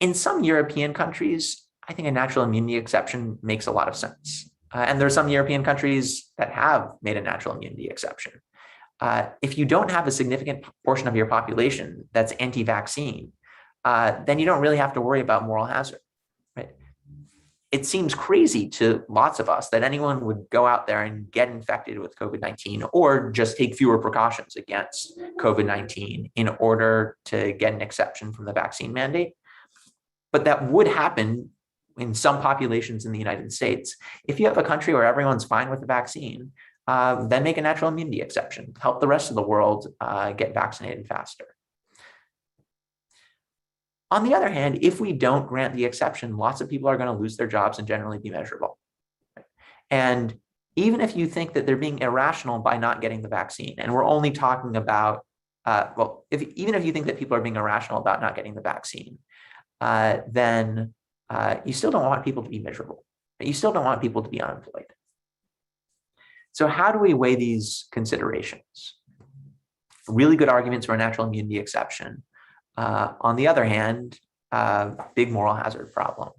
In some European countries, I think a natural immunity exception makes a lot of sense. And there are some European countries that have made a natural immunity exception. If you don't have a significant portion of your population that's anti-vaccine, then you don't really have to worry about moral hazard. Right? it seems crazy to lots of us that anyone would go out there and get infected with COVID-19 or just take fewer precautions against COVID-19 in order to get an exception from the vaccine mandate. But that would happen in some populations in the United States. If you have a country where everyone's fine with the vaccine, then make a natural immunity exception, help the rest of the world get vaccinated faster. On the other hand, if we don't grant the exception, lots of people are going to lose their jobs and generally be miserable. And even if you think that they're being irrational by not getting the vaccine, and we're only talking about, even if you think that people are being irrational about not getting the vaccine, then you still don't want people to be miserable. You still don't want people to be unemployed. So how do we weigh these considerations? Really good arguments for a natural immunity exception. On the other hand, big moral hazard problem.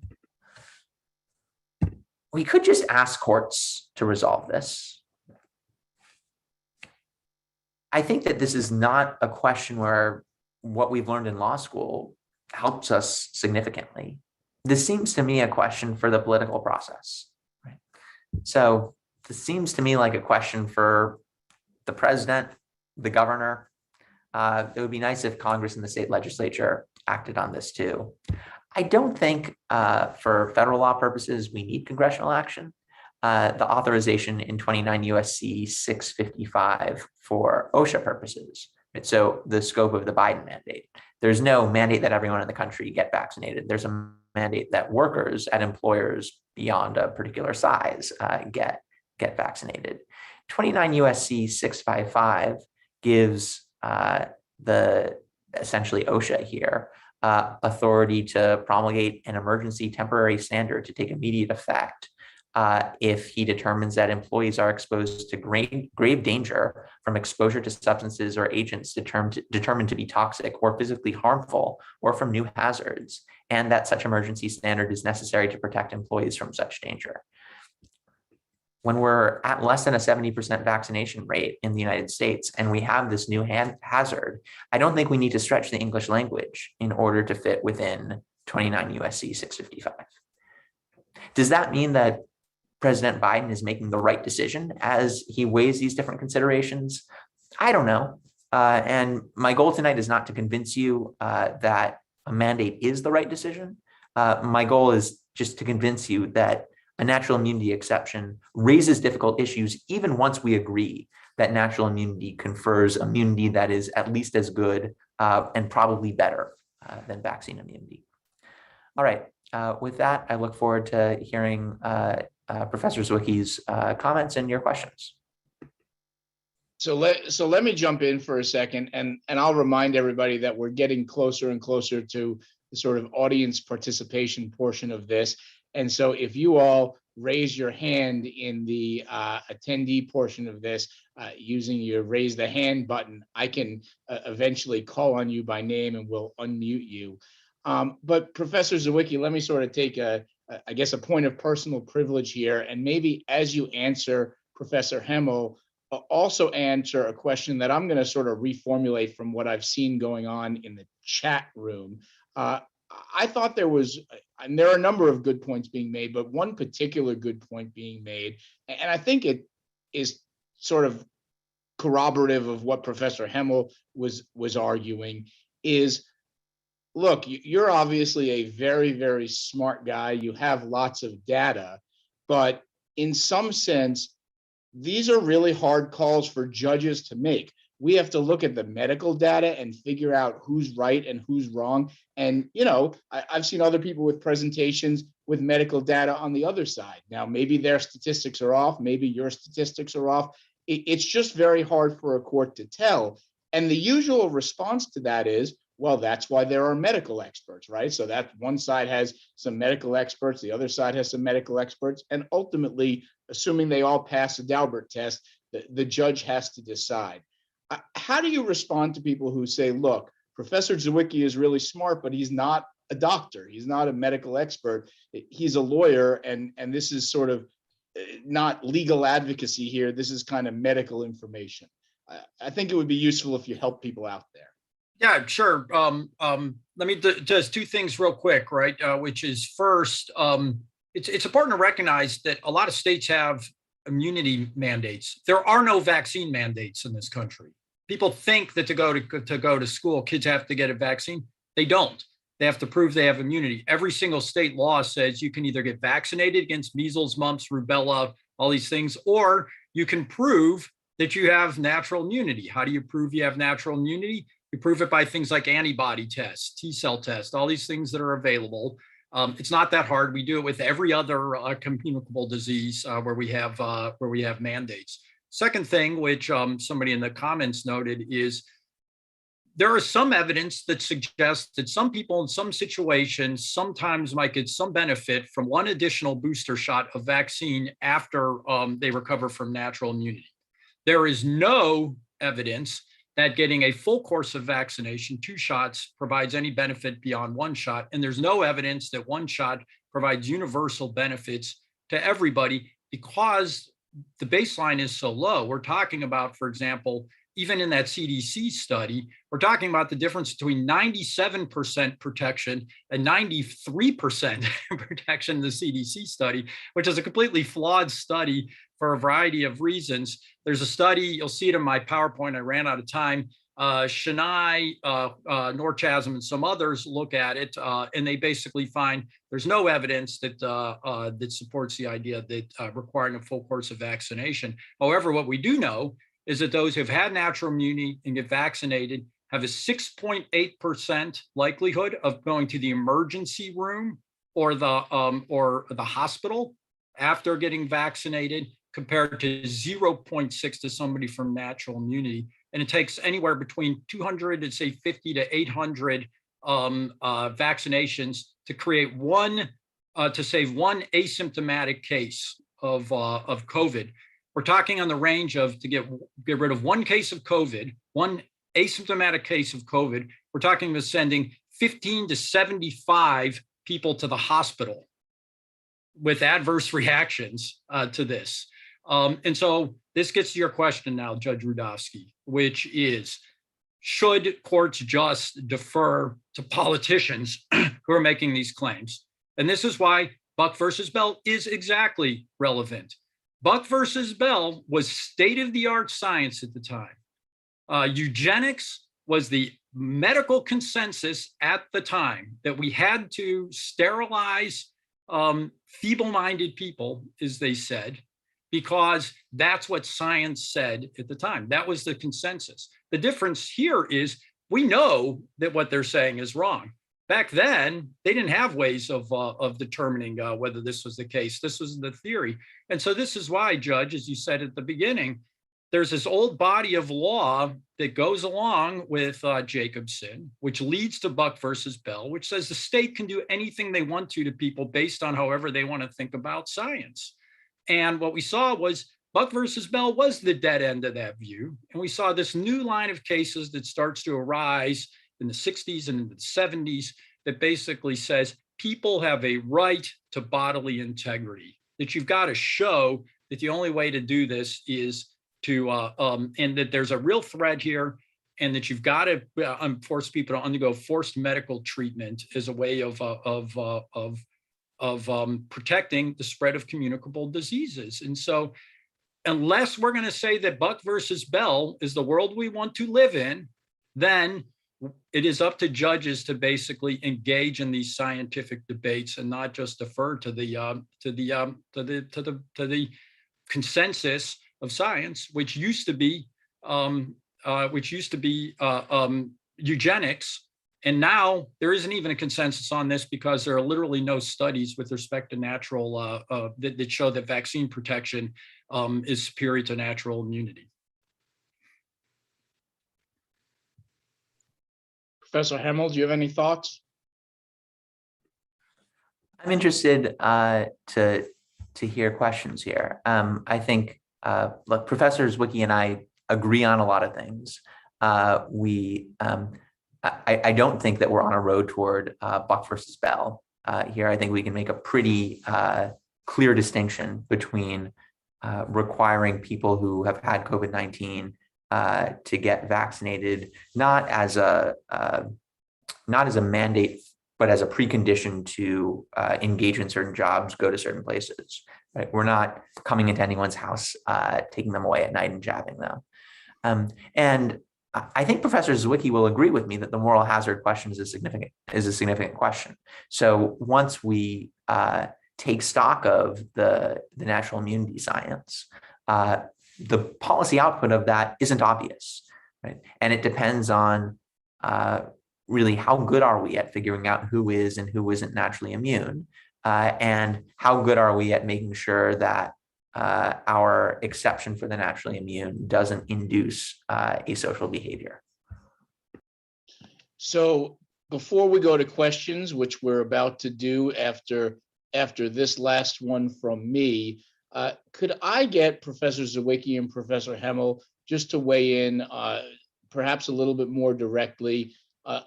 We could just ask courts to resolve this. I think that this is not a question where what we've learned in law school helps us significantly. This seems to me a question for the political process. Right? So this seems to me like a question for the president, the governor. It would be nice if Congress and the state legislature acted on this too. I don't think for federal law purposes, we need congressional action. The authorization in 29 USC 655 for OSHA purposes. Right? So the scope of the Biden mandate. There's no mandate that everyone in the country get vaccinated. There's a mandate that workers at employers beyond a particular size get vaccinated. 29 USC 655 gives the essentially OSHA here authority to promulgate an emergency temporary standard to take immediate effect if he determines that employees are exposed to grave danger from exposure to substances or agents determined to be toxic or physically harmful or from new hazards, and that such emergency standard is necessary to protect employees from such danger. When we're at less than a 70% vaccination rate in the United States and we have this new hazard, I don't think we need to stretch the English language in order to fit within 29 USC 655. Does that mean that President Biden is making the right decision as he weighs these different considerations? I don't know. And my goal tonight is not to convince you that a mandate is the right decision. My goal is just to convince you that a natural immunity exception raises difficult issues even once we agree that natural immunity confers immunity that is at least as good and probably better than vaccine immunity. All right, with that, I look forward to hearing Professor Zywicki's comments and your questions. So let me jump in for a second, and I'll remind everybody that we're getting closer and closer to the sort of audience participation portion of this. And so if you all raise your hand in the attendee portion of this using your raise the hand button, I can eventually call on you by name and we'll unmute you. But Professor Zywicki, let me sort of take I guess a point of personal privilege here, and maybe as you answer Professor Hemel, also answer a question that I'm going to sort of reformulate from what I've seen going on in the chat room. I thought there was, and there are a number of good points being made, but one particular good point being made, and I think it is sort of corroborative of what Professor Hemel was arguing, is, look, you're obviously a very, very smart guy. You have lots of data, but in some sense, these are really hard calls for judges to make. We have to look at the medical data and figure out who's right and who's wrong. And, you know, I've seen other people with presentations with medical data on the other side. Now, maybe their statistics are off. Maybe your statistics are off. It's just very hard for a court to tell. And the usual response to that is, well, that's why there are medical experts, right? So that one side has some medical experts, the other side has some medical experts. And ultimately, assuming they all pass the Daubert test, the judge has to decide. How do you respond to people who say, look, Professor Zywicki is really smart, but he's not a doctor. He's not a medical expert. He's a lawyer. And this is sort of not legal advocacy here. This is kind of medical information. I think it would be useful if you help people out there. Yeah, sure. Let me just two things real quick, right? Which is first, it's important to recognize that a lot of states have immunity mandates. There are no vaccine mandates in this country. People think that to go to school, kids have to get a vaccine. They don't. They have to prove they have immunity. Every single state law says you can either get vaccinated against measles, mumps, rubella, all these things, or you can prove that you have natural immunity. How do you prove you have natural immunity? You prove it by things like antibody tests, T-cell tests, all these things that are available. It's not that hard. We do it with every other communicable disease where we have mandates. Second thing, which somebody in the comments noted, is there is some evidence that suggests that some people in some situations sometimes might get some benefit from one additional booster shot of vaccine after they recover from natural immunity. There is no evidence that getting a full course of vaccination, 2 shots, provides any benefit beyond 1 shot. And there's no evidence that 1 shot provides universal benefits to everybody because the baseline is so low. We're talking about, for example, even in that CDC study, we're talking about the difference between 97% protection and 93% protection in the CDC study, which is a completely flawed study for a variety of reasons. There's a study, you'll see it in my PowerPoint, I ran out of time. Chennai, Norchasm, and some others look at it, and they basically find there's no evidence that that supports the idea that requiring a full course of vaccination. However, what we do know is that those who've had natural immunity and get vaccinated have a 6.8% likelihood of going to the emergency room or the hospital after getting vaccinated, compared to 0.6 to somebody from natural immunity. And it takes anywhere between 200 to say 50 to 800 vaccinations to create to save one asymptomatic case of COVID. We're talking on the range of to get rid of 1 case of COVID, 1 asymptomatic case of COVID. We're talking about sending 15 to 75 people to the hospital with adverse reactions to this. And so this gets to your question now, Judge Rudofsky, which is, should courts just defer to politicians who are making these claims? And this is why Buck versus Bell is exactly relevant. Buck versus Bell was state-of-the-art science at the time. Eugenics was the medical consensus at the time that we had to sterilize feeble-minded people, as they said, because that's what science said at the time. That was the consensus. The difference here is we know that what they're saying is wrong. Back then, they didn't have ways of determining whether this was the case. This was the theory. And so this is why, Judge, as you said at the beginning, there's this old body of law that goes along with Jacobson, which leads to Buck versus Bell, which says the state can do anything they want to people based on however they want to think about science. And what we saw was Buck versus Bell was the dead end of that view. And we saw this new line of cases that starts to arise in the 60s and in the 70s that basically says people have a right to bodily integrity, that you've got to show that the only way to do this is to, and that there's a real threat here, and that you've got to force people to undergo forced medical treatment as a way of protecting the spread of communicable diseases. And so unless we're going to say that Buck versus Bell is the world we want to live in, then it is up to judges to basically engage in these scientific debates and not just defer to the consensus of science, which used to be eugenics. And now there isn't even a consensus on this because there are literally no studies with respect to natural that show that vaccine protection is superior to natural immunity. Professor Hemel, do you have any thoughts? I'm interested to hear questions here. I think, look, Professor Zywicki and I agree on a lot of things. I don't think that we're on a road toward Buck versus Bell here. I think we can make a pretty clear distinction between requiring people who have had COVID-19 to get vaccinated, not as a mandate but as a precondition to engage in certain jobs, go to certain places. Right? We're not coming into anyone's house, taking them away at night and jabbing them. And I think Professor Zywicki will agree with me that the moral hazard question is a significant question. So once we take stock of the natural immunity science, the policy output of that isn't obvious, right? And it depends on really how good are we at figuring out who is and who isn't naturally immune, and how good are we at making sure that our exception for the naturally immune doesn't induce asocial behavior. So before we go to questions, which we're about to do after this last one from me, could I get Professor Zywicki and Professor Hemel just to weigh in perhaps a little bit more directly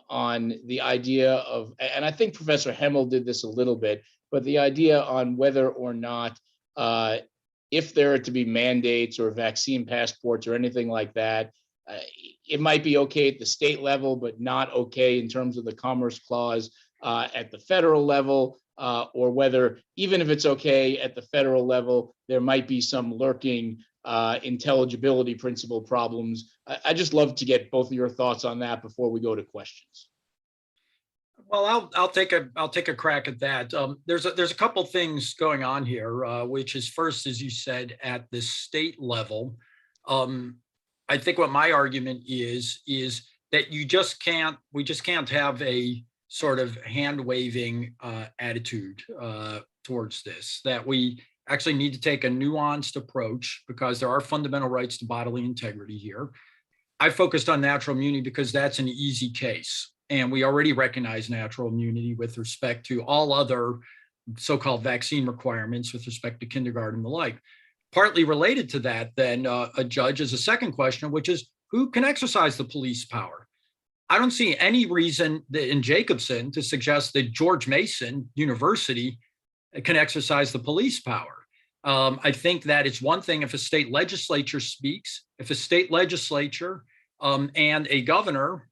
on the idea of, and I think Professor Hemel did this a little bit, but the idea on whether or not if there are to be mandates or vaccine passports or anything like that, it might be okay at the state level, but not okay in terms of the Commerce Clause at the federal level, or whether even if it's okay at the federal level, there might be some lurking intelligibility principle problems. I just love to get both of your thoughts on that before we go to questions. Well, I'll take a crack at that. There's a couple things going on here, which is first, as you said, at the state level. I think what my argument is that we just can't have a sort of hand waving attitude towards this. That we actually need to take a nuanced approach because there are fundamental rights to bodily integrity here. I focused on natural immunity because that's an easy case. And we already recognize natural immunity with respect to all other so-called vaccine requirements with respect to kindergarten and the like. Partly related to that, then a judge has a second question, which is who can exercise the police power? I don't see any reason that in Jacobson to suggest that George Mason University can exercise the police power. I think that it's one thing if a state legislature speaks, if a state legislature and a governor,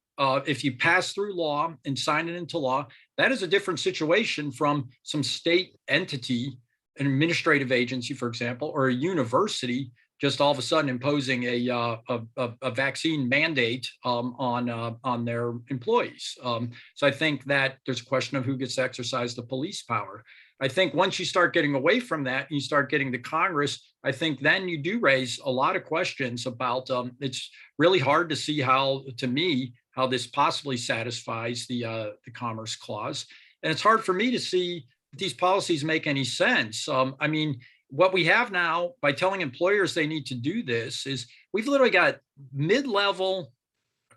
if you pass through law and sign it into law, that is a different situation from some state entity, an administrative agency, for example, or a university just all of a sudden imposing a vaccine mandate on their employees. So I think that there's a question of who gets to exercise the police power. I think once you start getting away from that, and you start getting to Congress, I think then you do raise a lot of questions about, it's really hard to see how this possibly satisfies the Commerce Clause. And it's hard for me to see if these policies make any sense. I mean, what we have now by telling employers they need to do this is we've literally got mid-level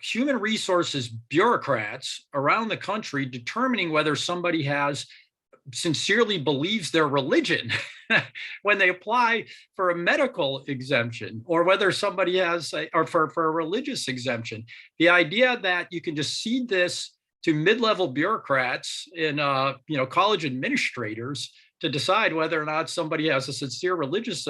human resources bureaucrats around the country determining whether somebody sincerely believes their religion when they apply for a medical exemption, or whether somebody or for a religious exemption. The idea that you can just cede this to mid-level bureaucrats and college administrators to decide whether or not somebody has a sincere religious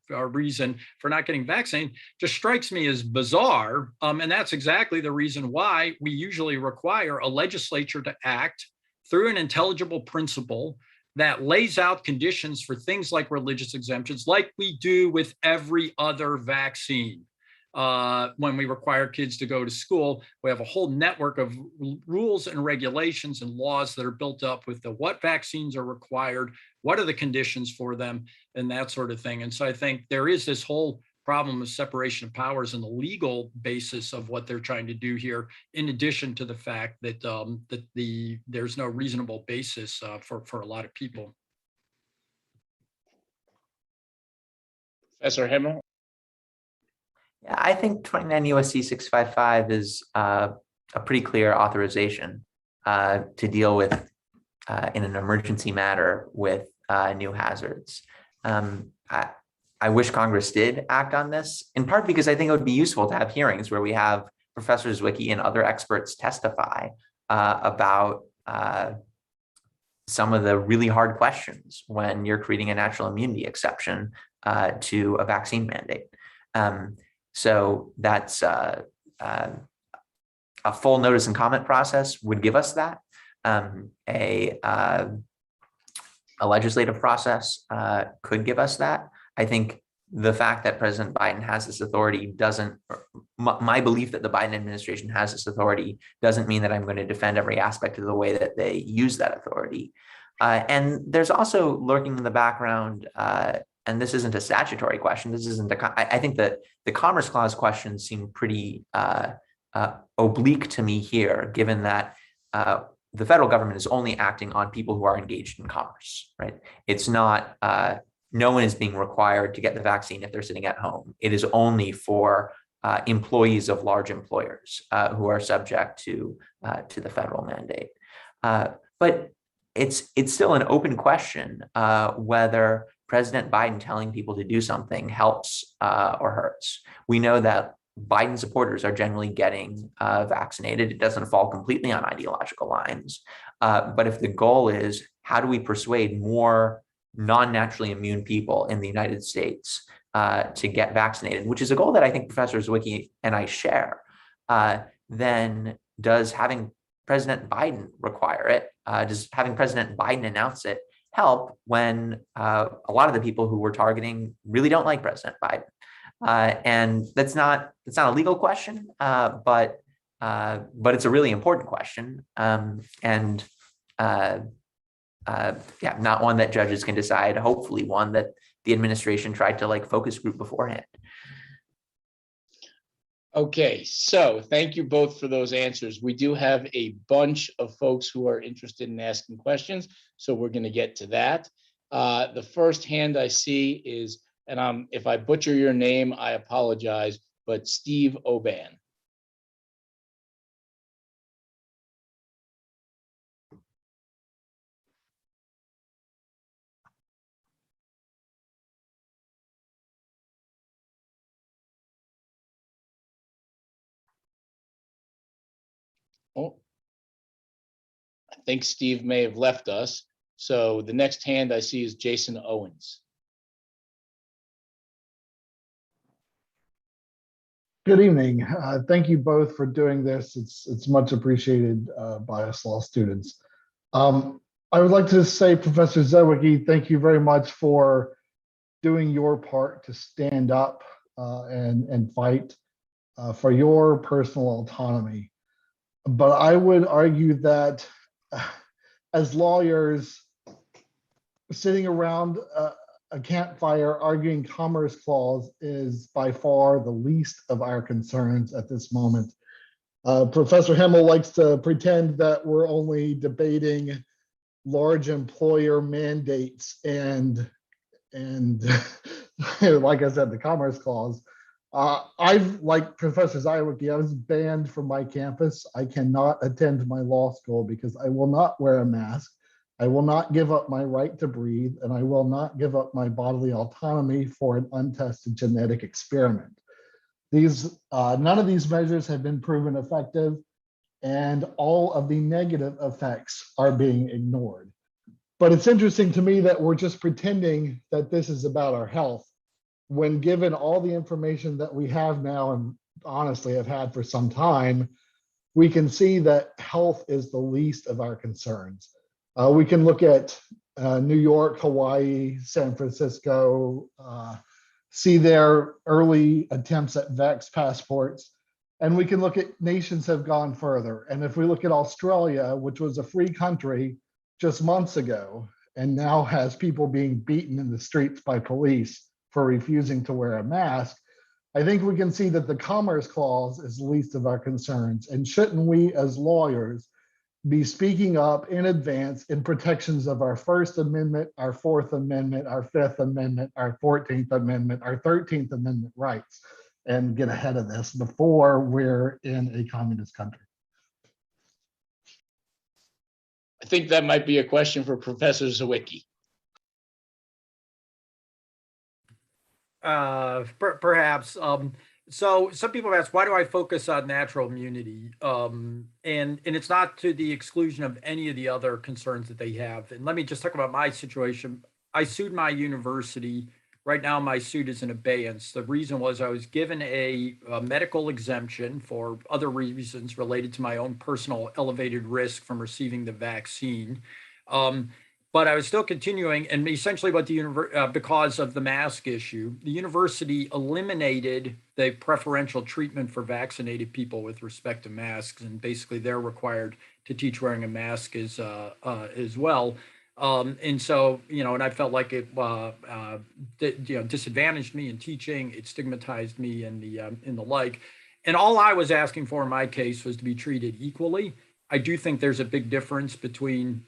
reason for not getting vaccinated just strikes me as bizarre. And that's exactly the reason why we usually require a legislature to act through an intelligible principle that lays out conditions for things like religious exemptions, like we do with every other vaccine. When we require kids to go to school, we have a whole network of rules and regulations and laws that are built up with what vaccines are required, what are the conditions for them, and that sort of thing. And so I think there is this whole problem of separation of powers and the legal basis of what they're trying to do here, in addition to the fact that there's no reasonable basis for a lot of people. Professor Hemel? Yeah, I think 29 U.S.C. 655 is a pretty clear authorization to deal with, in an emergency matter, with new hazards. I wish Congress did act on this, in part because I think it would be useful to have hearings where we have Professor Zywicki and other experts testify about some of the really hard questions when you're creating a natural immunity exception to a vaccine mandate. So that's a full notice and comment process would give us that. A legislative process could give us that. I think the fact that President Biden has this authority doesn't, my belief that the Biden administration has this authority doesn't mean that I'm going to defend every aspect of the way that they use that authority. And there's also lurking in the background, and this isn't a statutory question, this isn't I think that the Commerce Clause questions seem pretty oblique to me here, given that the federal government is only acting on people who are engaged in commerce, right? It's not, no one is being required to get the vaccine if they're sitting at home. It is only for employees of large employers who are subject to the federal mandate. But it's still an open question whether President Biden telling people to do something helps or hurts. We know that Biden supporters are generally getting vaccinated. It doesn't fall completely on ideological lines. But if the goal is how do we persuade more non-naturally immune people in the United States to get vaccinated, which is a goal that I think Professor Zywicki and I share, then does having President Biden require it? Does having President Biden announce it help when a lot of the people who we're targeting really don't like President Biden? And that's not a legal question, but it's a really important question, and yeah, not one that judges can decide. Hopefully, one that the administration tried to focus group beforehand. Okay, so thank you both for those answers. We do have a bunch of folks who are interested in asking questions, so we're going to get to that. The first hand I see is, and if I butcher your name, I apologize, but Steve Oban. Oh, I think Steve may have left us. So the next hand I see is Jason Owens. Good evening. Thank you both for doing this. It's much appreciated by us law students. I would like to say, Professor Zywicki, thank you very much for doing your part to stand up and fight for your personal autonomy. But I would argue that as lawyers sitting around a campfire arguing Commerce Clause is by far the least of our concerns at this moment. Professor Hemel likes to pretend that we're only debating large employer mandates and like I said, the Commerce Clause. I've, like Professor Zywicki, I was banned from my campus. I cannot attend my law school because I will not wear a mask. I will not give up my right to breathe, and I will not give up my bodily autonomy for an untested genetic experiment. None of these measures have been proven effective, and all of the negative effects are being ignored. But it's interesting to me that we're just pretending that this is about our health, when given all the information that we have now, and honestly have had for some time, we can see that health is the least of our concerns. We can look at New York, Hawaii, San Francisco, see their early attempts at Vaxxports, and we can look at nations have gone further. And if we look at Australia, which was a free country just months ago, and now has people being beaten in the streets by police for refusing to wear a mask, I think we can see that the Commerce Clause is the least of our concerns. And shouldn't we as lawyers be speaking up in advance in protections of our First Amendment, our Fourth Amendment, our Fifth Amendment, our 14th Amendment, our 13th Amendment rights, and get ahead of this before we're in a communist country? I think that might be a question for Professor Zywicki. Perhaps. So some people ask, why do I focus on natural immunity? And it's not to the exclusion of any of the other concerns that they have. And let me just talk about my situation. I sued my university right now my suit is in abeyance. The reason was I was given a medical exemption for other reasons related to my own personal elevated risk from receiving the vaccine. But I was still continuing, and essentially what because of the mask issue, the university eliminated the preferential treatment for vaccinated people with respect to masks, and basically they're required to teach wearing a mask as well. And so, and I felt like it, disadvantaged me in teaching, it stigmatized me and the like. And all I was asking for in my case was to be treated equally. I do think there's a big difference between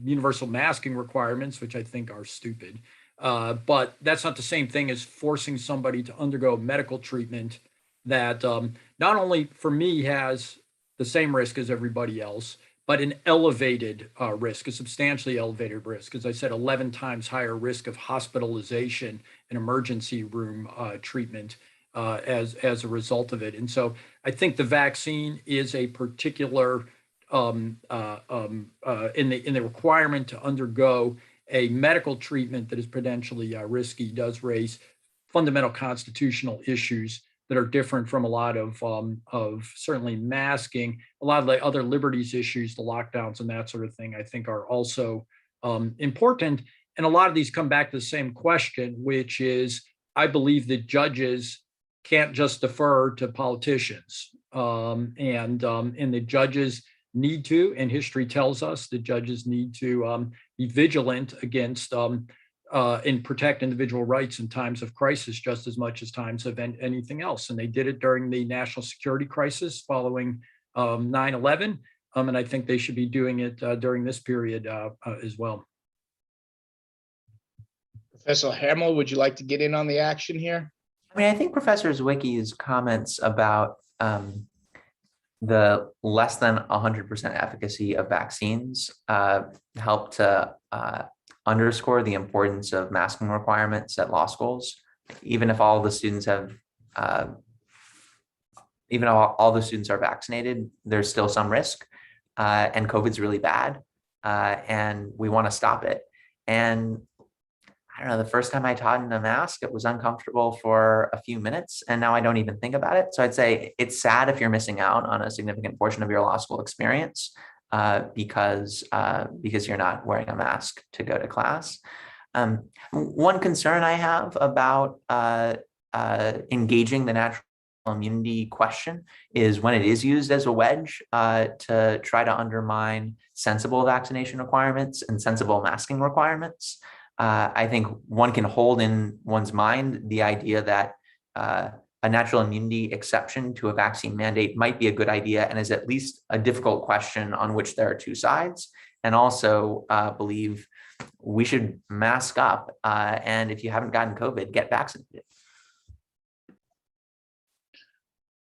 universal masking requirements, which I think are stupid. But that's not the same thing as forcing somebody to undergo medical treatment that not only for me has the same risk as everybody else, but an elevated risk, a substantially elevated risk. As I said, 11 times higher risk of hospitalization and emergency room treatment as a result of it. And so I think the vaccine is a particular in the requirement to undergo a medical treatment that is potentially risky does raise fundamental constitutional issues that are different from a lot of certainly masking. A lot of the other liberties issues, the lockdowns and that sort of thing, I think are also important. And a lot of these come back to the same question, which is, I believe that judges can't just defer to politicians, and the judges need to, and history tells us the judges need to be vigilant against and protect individual rights in times of crisis just as much as times of anything else. And they did it during the national security crisis following 9/11. And I think they should be doing it during this period as well. Professor Hemel, would you like to get in on the action here? I mean, I think Professor Zywicki's comments about the less than 100% efficacy of vaccines help to underscore the importance of masking requirements at law schools. Even if all the students have, even though all the students are vaccinated, there's still some risk, and COVID's really bad, and we want to stop it. And I don't know, the first time I taught in a mask, it was uncomfortable for a few minutes, and now I don't even think about it. So I'd say it's sad if you're missing out on a significant portion of your law school experience because you're not wearing a mask to go to class. One concern I have about engaging the natural immunity question is when it is used as a wedge to try to undermine sensible vaccination requirements and sensible masking requirements. I think one can hold in one's mind the idea that a natural immunity exception to a vaccine mandate might be a good idea and is at least a difficult question on which there are two sides, and also believe we should mask up. And if you haven't gotten COVID, get vaccinated.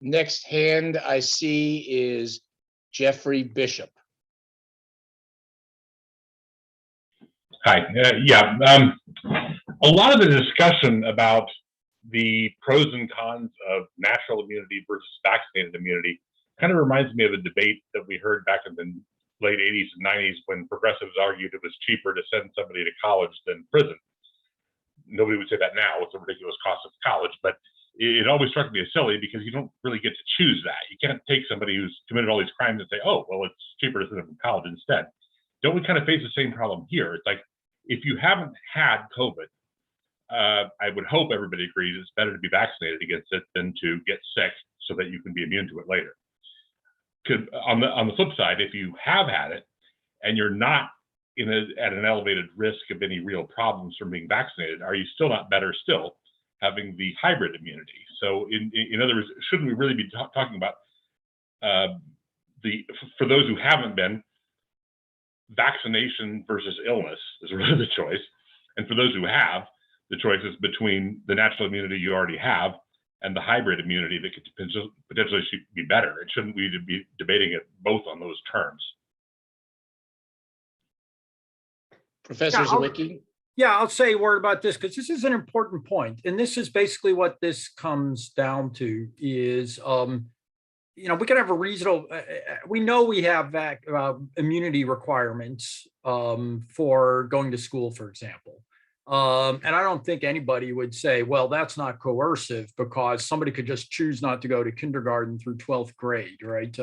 Next hand I see is Jeffrey Bishop. Hi. A lot of the discussion about the pros and cons of natural immunity versus vaccinated immunity kind of reminds me of a debate that we heard back in the late 80s and 90s when progressives argued it was cheaper to send somebody to college than prison. Nobody would say that now. It's a ridiculous cost of college, but it always struck me as silly because you don't really get to choose that. You can't take somebody who's committed all these crimes and say, oh, well, it's cheaper to send them to college instead. Don't we kind of face the same problem here? It's like, if you haven't had COVID, I would hope everybody agrees it's better to be vaccinated against it than to get sick so that you can be immune to it later. On the flip side, if you have had it and you're not at an elevated risk of any real problems from being vaccinated, are you still not better still having the hybrid immunity? So in other words, shouldn't we really be talking about for those who haven't been, vaccination versus illness is really the choice. And for those who have, the choice is between the natural immunity you already have and the hybrid immunity that could potentially be better. And shouldn't we be debating it both on those terms? Professor Zywicki? Yeah, I'll say a word about this because this is an important point. And this is basically what this comes down to is, we can have a reasonable, we know we have immunity requirements for going to school, for example. And I don't think anybody would say, well, that's not coercive because somebody could just choose not to go to kindergarten through 12th grade, right?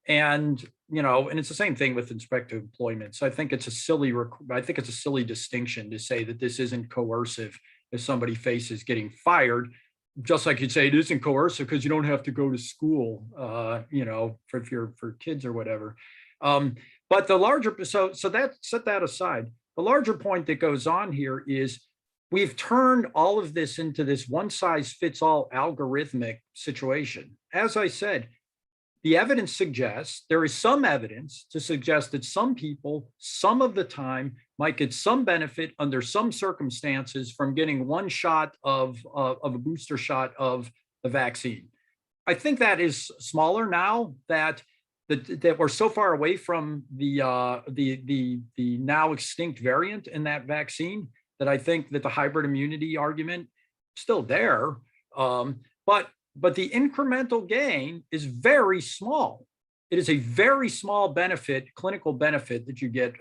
And it's the same thing with respect to employment. So I think it's a silly distinction to say that this isn't coercive if somebody faces getting fired. Just like you'd say it isn't coercive because you don't have to go to school, for kids or whatever. But the larger, so that set that aside. The larger point that goes on here is we've turned all of this into this one size fits all algorithmic situation. As I said, the evidence suggests there is some evidence to suggest that some people, some of the time, might get some benefit under some circumstances from getting one shot of a booster shot of the vaccine. I think that is smaller now that we're so far away from the now extinct variant in that vaccine that I think that the hybrid immunity argument is still there, but the incremental gain is very small. It is a very small benefit, clinical benefit that you get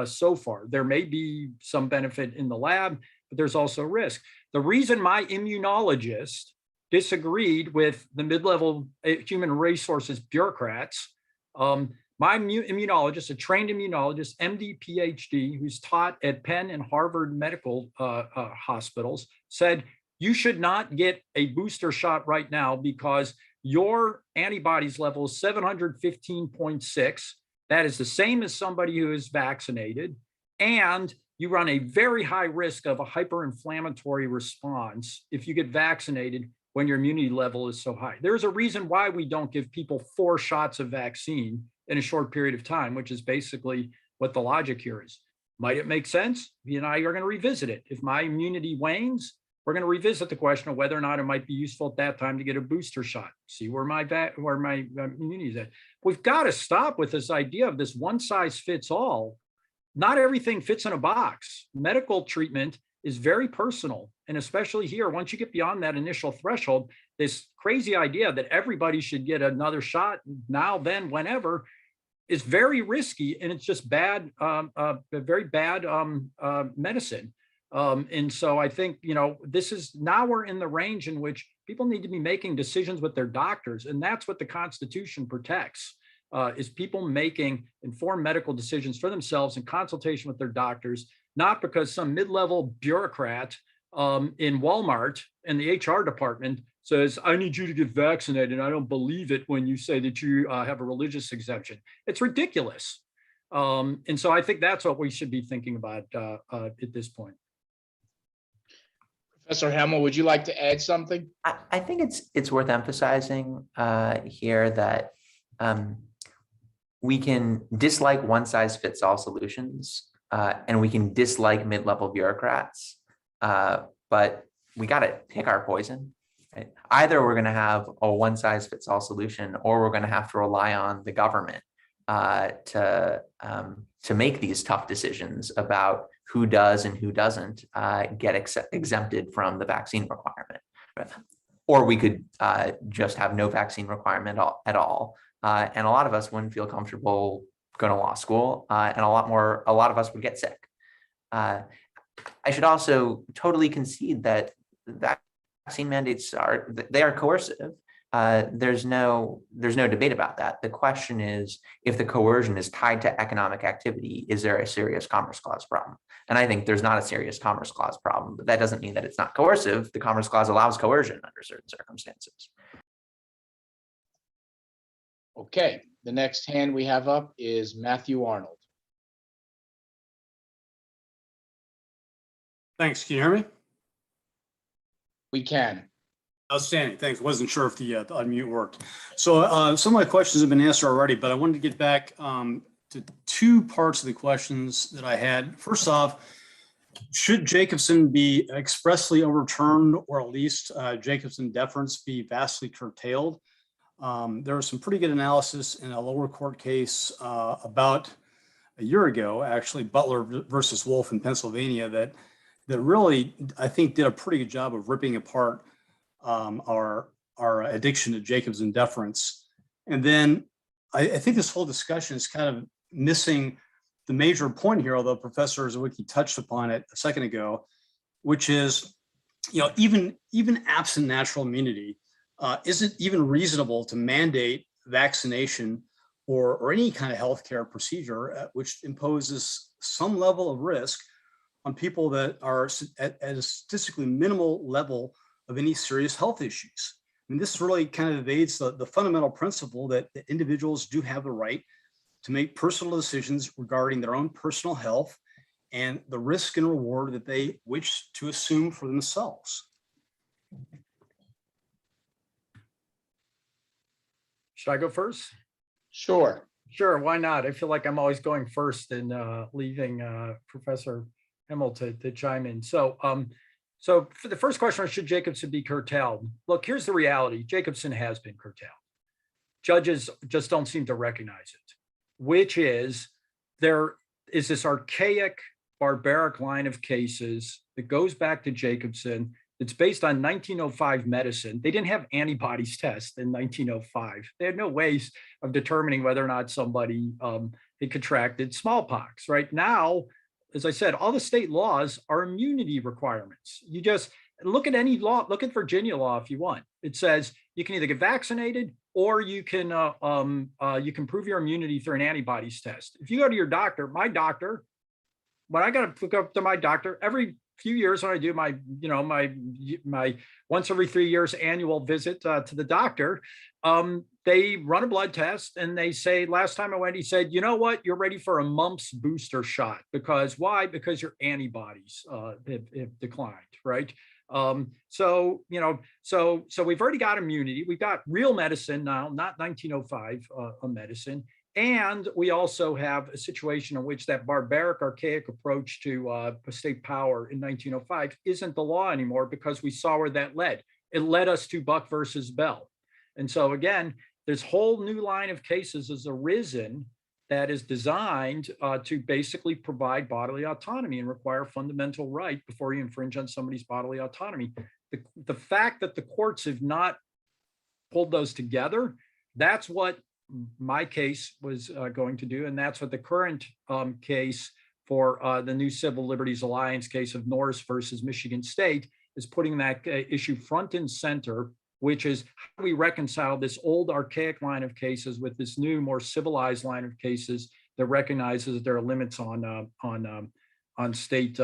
so far. There may be some benefit in the lab, but there's also risk. The reason my immunologist disagreed with the mid-level human resources bureaucrats, my immunologist, a trained immunologist, MD, PhD, who's taught at Penn and Harvard medical hospitals, said, you should not get a booster shot right now because your antibodies level is 715.6. That is the same as somebody who is vaccinated. And you run a very high risk of a hyperinflammatory response if you get vaccinated when your immunity level is so high. There's a reason why we don't give people 4 shots of vaccine in a short period of time, which is basically what the logic here is. Might it make sense? You and I are going to revisit it. If my immunity wanes, we're going to revisit the question of whether or not it might be useful at that time to get a booster shot, see where my immunity is at. We've got to stop with this idea of this one size fits all. Not everything fits in a box. Medical treatment is very personal. And especially here, once you get beyond that initial threshold, this crazy idea that everybody should get another shot now, then, whenever, is very risky. And it's just very bad medicine. And so I think, this is now we're in the range in which people need to be making decisions with their doctors. And that's what the Constitution protects, is people making informed medical decisions for themselves in consultation with their doctors, not because some mid-level bureaucrat in Walmart in the HR department says, I need you to get vaccinated. And I don't believe it when you say that you have a religious exemption. It's ridiculous. And so I think that's what we should be thinking about at this point. Professor Hemel, would you like to add something? I think it's worth emphasizing here that we can dislike one-size-fits-all solutions and we can dislike mid-level bureaucrats, but we got to pick our poison. Right? Either we're going to have a one-size-fits-all solution, or we're going to have to rely on the government to make these tough decisions about who does and who doesn't get exempted from the vaccine requirement. Or we could just have no vaccine requirement at all. And a lot of us wouldn't feel comfortable going to law school, and a lot of us would get sick. I should also totally concede that vaccine mandates are coercive. There's no debate about that. The question is, if the coercion is tied to economic activity, is there a serious Commerce Clause problem? And I think there's not a serious Commerce Clause problem, but that doesn't mean that it's not coercive. The Commerce Clause allows coercion under certain circumstances. Okay, the next hand we have up is Matthew Arnold. Thanks. Can you hear me? We can. Outstanding. Thanks. Wasn't sure if the unmute worked. So some of my questions have been answered already, but I wanted to get back to 2 parts of the questions that I had. First off, should Jacobson be expressly overturned, or at least Jacobson deference be vastly curtailed? There was some pretty good analysis in a lower court case about a year ago, actually, Butler versus Wolf in Pennsylvania, that really, I think, did a pretty good job of ripping apart our addiction to Jacobson deference. And then I think this whole discussion is kind of missing the major point here, although Professor Zywicki touched upon it a second ago, which is, even absent natural immunity, is it even reasonable to mandate vaccination or any kind of healthcare procedure which imposes some level of risk on people that are at a statistically minimal level of any serious health issues? I mean, this really kind of evades the fundamental principle that individuals do have the right to make personal decisions regarding their own personal health and the risk and reward that they wish to assume for themselves. Should I go first? Sure. Sure, why not? I feel like I'm always going first and leaving Professor Hemel to chime in. So for the first question, should Jacobson be curtailed? Look, here's the reality. Jacobson has been curtailed. Judges just don't seem to recognize it, which is there is this archaic, barbaric line of cases that goes back to Jacobson. It's based on 1905 medicine. They didn't have antibodies tests in 1905. They had no ways of determining whether or not somebody had contracted smallpox. Right now, as I said, all the state laws are immunity requirements. You just look at any law, look at Virginia law if you want. It says you can either get vaccinated or you can prove your immunity through an antibodies test. If you go to your doctor, my doctor, when I got to go up to my doctor every few years when I do my once every 3 years annual visit to the doctor, they run a blood test and they say, last time I went, he said, you know what, you're ready for a mumps booster shot. Because why? Because your antibodies have declined, right? So we've already got immunity. We've got real medicine now, not 1905 medicine. And we also have a situation in which that barbaric, archaic approach to state power in 1905 isn't the law anymore, because we saw where that led. It led us to Buck versus Bell. And so again, this whole new line of cases has arisen that is designed to basically provide bodily autonomy and require a fundamental right before you infringe on somebody's bodily autonomy. The fact that the courts have not pulled those together, that's what my case was going to do. And that's what the current case for the new Civil Liberties Alliance case of Norris versus Michigan State is putting that issue front and center, which is how do we reconcile this old archaic line of cases with this new, more civilized line of cases that recognizes that there are limits on state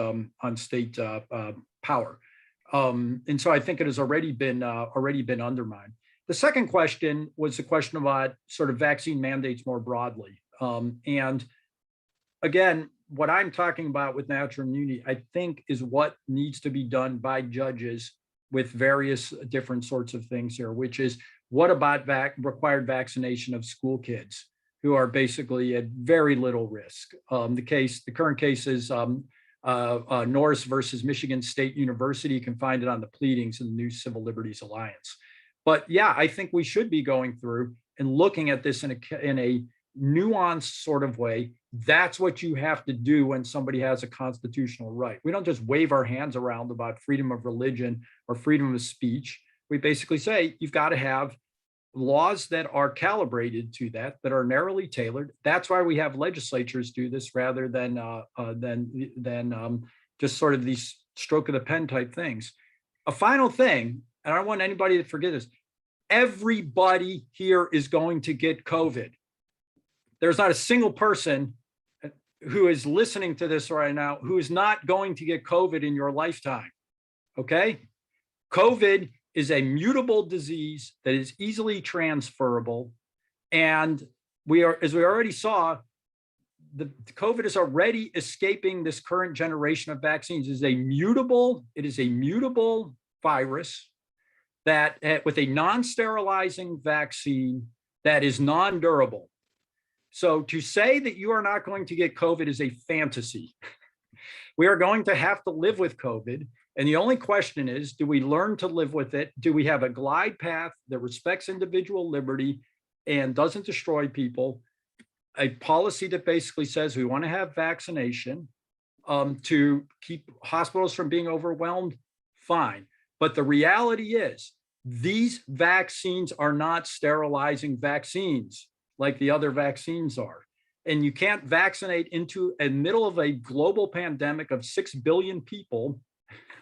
power. And so I think it has already been undermined. The second question was the question about sort of vaccine mandates more broadly. And again, what I'm talking about with natural immunity, I think, is what needs to be done by judges with various different sorts of things here, which is what about required vaccination of school kids who are basically at very little risk. The current case is Norris versus Michigan State University. You can find it on the pleadings in the new Civil Liberties Alliance. But yeah, I think we should be going through and looking at this in a nuanced sort of way. That's what you have to do when somebody has a constitutional right. We don't just wave our hands around about freedom of religion or freedom of speech. We basically say you've got to have laws that are calibrated to that are narrowly tailored. That's why we have legislatures do this rather than just sort of these stroke of the pen type things. A final thing, and I don't want anybody to forget this, everybody here is going to get COVID. There's not a single person who is listening to this right now who is not going to get COVID in your lifetime, okay? COVID is a mutable disease that is easily transferable. And as we already saw, the COVID is already escaping this current generation of vaccines. It is a mutable virus that with a non-sterilizing vaccine that is non-durable. So to say that you are not going to get COVID is a fantasy. We are going to have to live with COVID. And the only question is, do we learn to live with it? Do we have a glide path that respects individual liberty and doesn't destroy people? A policy that basically says we want to have vaccination to keep hospitals from being overwhelmed, fine. But the reality is these vaccines are not sterilizing vaccines like the other vaccines are. And you can't vaccinate into the middle of a global pandemic of 6 billion people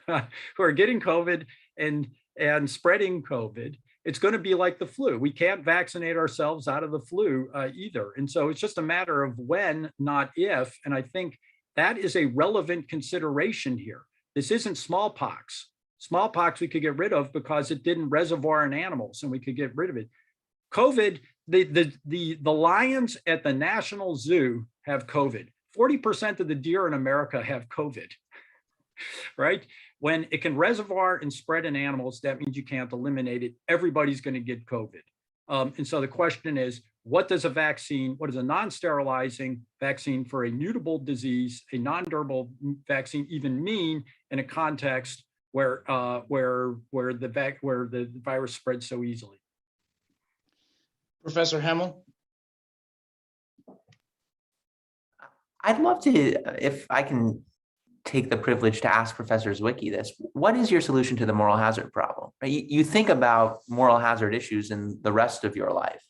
who are getting COVID and spreading COVID, it's going to be like the flu. We can't vaccinate ourselves out of the flu either. And so it's just a matter of when, not if. And I think that is a relevant consideration here. This isn't smallpox. Smallpox we could get rid of because it didn't reservoir in animals and we could get rid of it. COVID, the lions at the National Zoo have COVID. 40% of the deer in America have COVID, right? When it can reservoir and spread in animals, that means you can't eliminate it. Everybody's going to get COVID. And so the question is, what does a non-sterilizing vaccine for a mutable disease, a non-durable vaccine even mean in a context where the virus spreads so easily? Professor Hemel? I'd love to, if I can take the privilege to ask Professor Zywicki this, what is your solution to the moral hazard problem? You think about moral hazard issues in the rest of your life.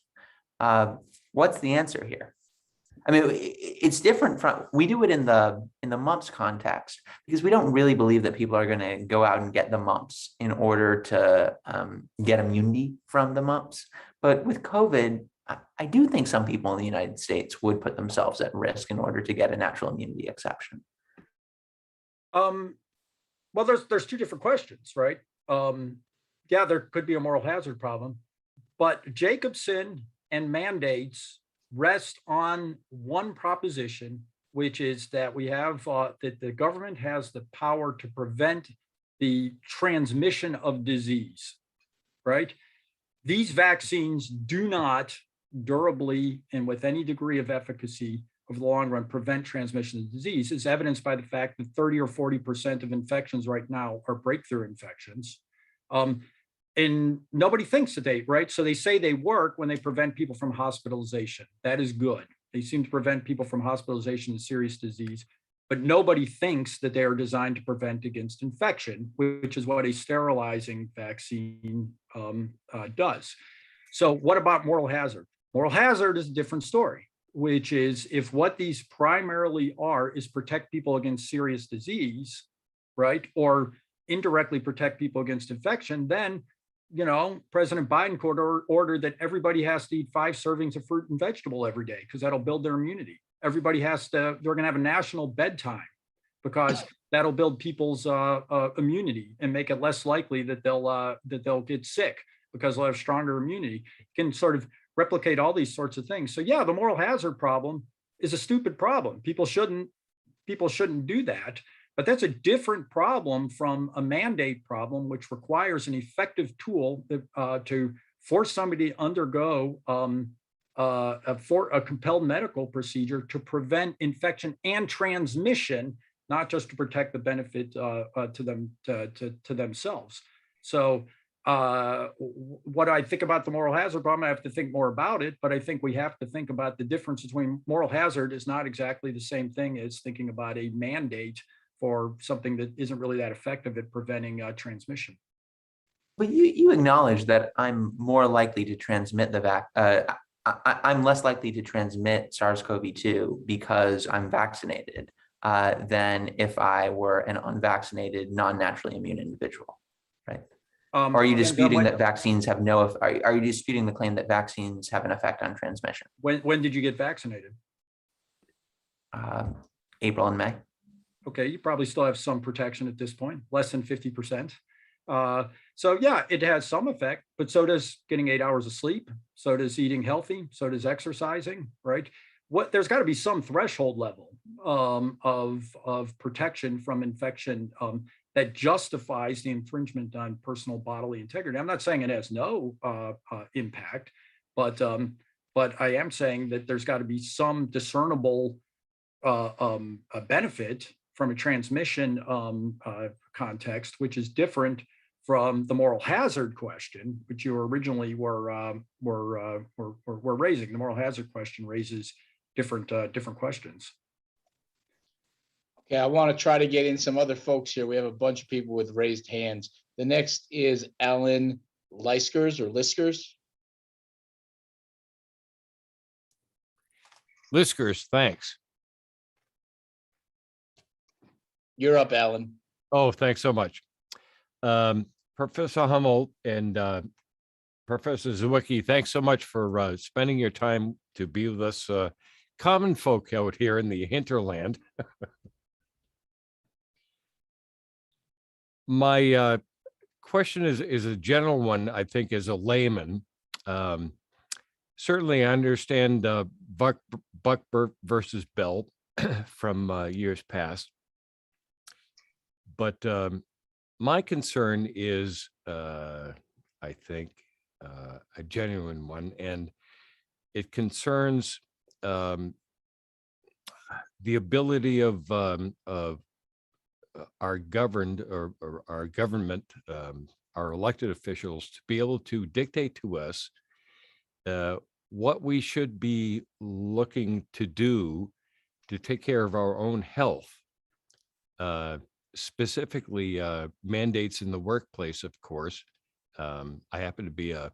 What's the answer here? I mean, it's different from, we do it in the mumps context because we don't really believe that people are going to go out and get the mumps in order to get immunity from the mumps. But with COVID, I do think some people in the United States would put themselves at risk in order to get a natural immunity exception. Well, there's two different questions, right? Yeah, there could be a moral hazard problem, but Jacobson and mandates rest on one proposition, which is that we have that the government has the power to prevent the transmission of disease, right? These vaccines do not durably and with any degree of efficacy over the long run prevent transmission of disease, is evidenced by the fact that 30 or 40% of infections right now are breakthrough infections. And nobody thinks that right? So they say they work when they prevent people from hospitalization. That is good. They seem to prevent people from hospitalization and serious disease, but nobody thinks that they are designed to prevent against infection, which is what a sterilizing vaccine does. So what about moral hazard? Moral hazard is a different story, which is if what these primarily are is protect people against serious disease, right? Or indirectly protect people against infection, then, you know, President Biden could order that everybody has to eat 5 servings of fruit and vegetable every day because that'll build their immunity. Everybody has to, they're going to have a national bedtime because that'll build people's immunity and make it less likely that they'll get sick because they'll have stronger immunity. You can sort of replicate all these sorts of things. So yeah, the moral hazard problem is a stupid problem. People shouldn't do that. But that's a different problem from a mandate problem, which requires an effective tool that, to force somebody to undergo for a compelled medical procedure to prevent infection and transmission, not just to protect the benefit to themselves. So what I think about the moral hazard problem, I have to think more about it, but I think we have to think about the difference between moral hazard is not exactly the same thing as thinking about a mandate for something that isn't really that effective at preventing transmission. But you acknowledge that I'm more likely to transmit I'm less likely to transmit SARS-CoV-2 because I'm vaccinated than if I were an unvaccinated, non-naturally immune individual, right? Or are you disputing that vaccines have no? Are you disputing the claim that vaccines have an effect on transmission? When did you get vaccinated? April and May. Okay, you probably still have some protection at this point, less than 50%. So yeah, it has some effect, but so does getting 8 hours of sleep. So does eating healthy. So does exercising, right? There's got to be some threshold level of protection from infection that justifies the infringement on personal bodily integrity. I'm not saying it has no impact, but I am saying that there's got to be some discernible benefit from a transmission context, which is different from the moral hazard question, which you originally were raising. The moral hazard question raises different questions. Okay, I want to try to get in some other folks here. We have a bunch of people with raised hands. The next is Alan Liskers. Liskers, thanks. You're up, Alan. Oh, thanks so much. Professor Hemel and Professor Zywicki, thanks so much for spending your time to be with us common folk out here in the hinterland. My question is a general one, I think, as a layman. Certainly, I understand Buck versus Bell from years past. But my concern is, I think, a genuine one, and it concerns the ability of our governed or our government, our elected officials, to be able to dictate to us what we should be looking to do to take care of our own health. Specifically, mandates in the workplace, of course. I happen to be a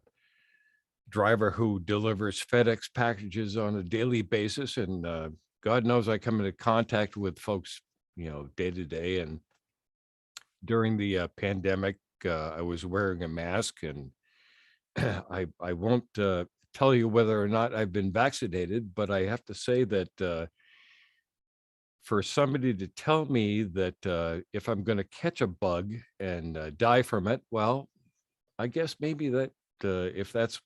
driver who delivers FedEx packages on a daily basis, and God knows I come into contact with folks, day to day. And during the pandemic, I was wearing a mask, and I won't tell you whether or not I've been vaccinated, but I have to say that for somebody to tell me that if I'm going to catch a bug and die from it, well, I guess maybe that if that's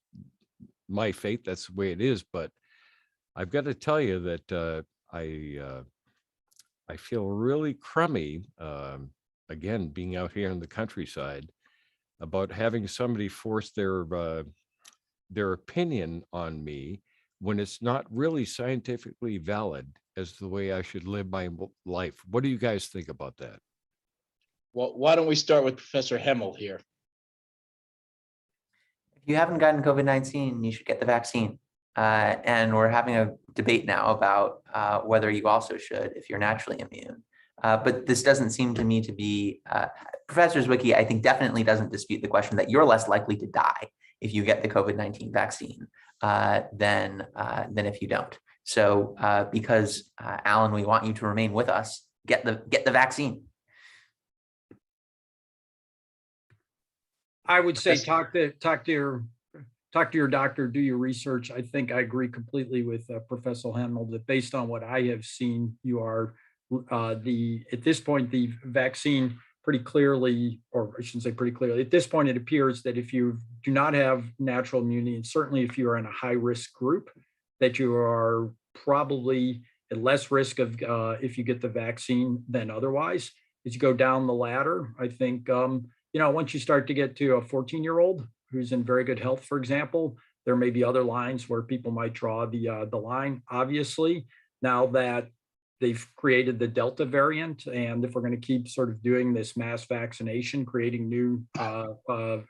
my fate, that's the way it is. But I've got to tell you that I feel really crummy, again, being out here in the countryside, about having somebody force their opinion on me when it's not really scientifically valid as the way I should live my life. What do you guys think about that? Well, why don't we start with Professor Hemel here? If you haven't gotten COVID-19, you should get the vaccine. And we're having a debate now about whether you also should if you're naturally immune. But this doesn't seem to me to be, Professor Zywicki, I think, definitely doesn't dispute the question that you're less likely to die if you get the COVID-19 vaccine than if you don't. So because Alan, we want you to remain with us, get the vaccine. I would say talk to your doctor, do your research. I think I agree completely with Professor Hemel that based on what I have seen, you are at this point, the vaccine pretty clearly, or I shouldn't say pretty clearly, at this point, it appears that if you do not have natural immunity, and certainly if you are in a high risk group, that you are probably at less risk of if you get the vaccine than otherwise. As you go down the ladder, I think, once you start to get to a 14-year-old who's in very good health, for example, there may be other lines where people might draw the line. Obviously, now that they've created the Delta variant, and if we're going to keep sort of doing this mass vaccination, creating new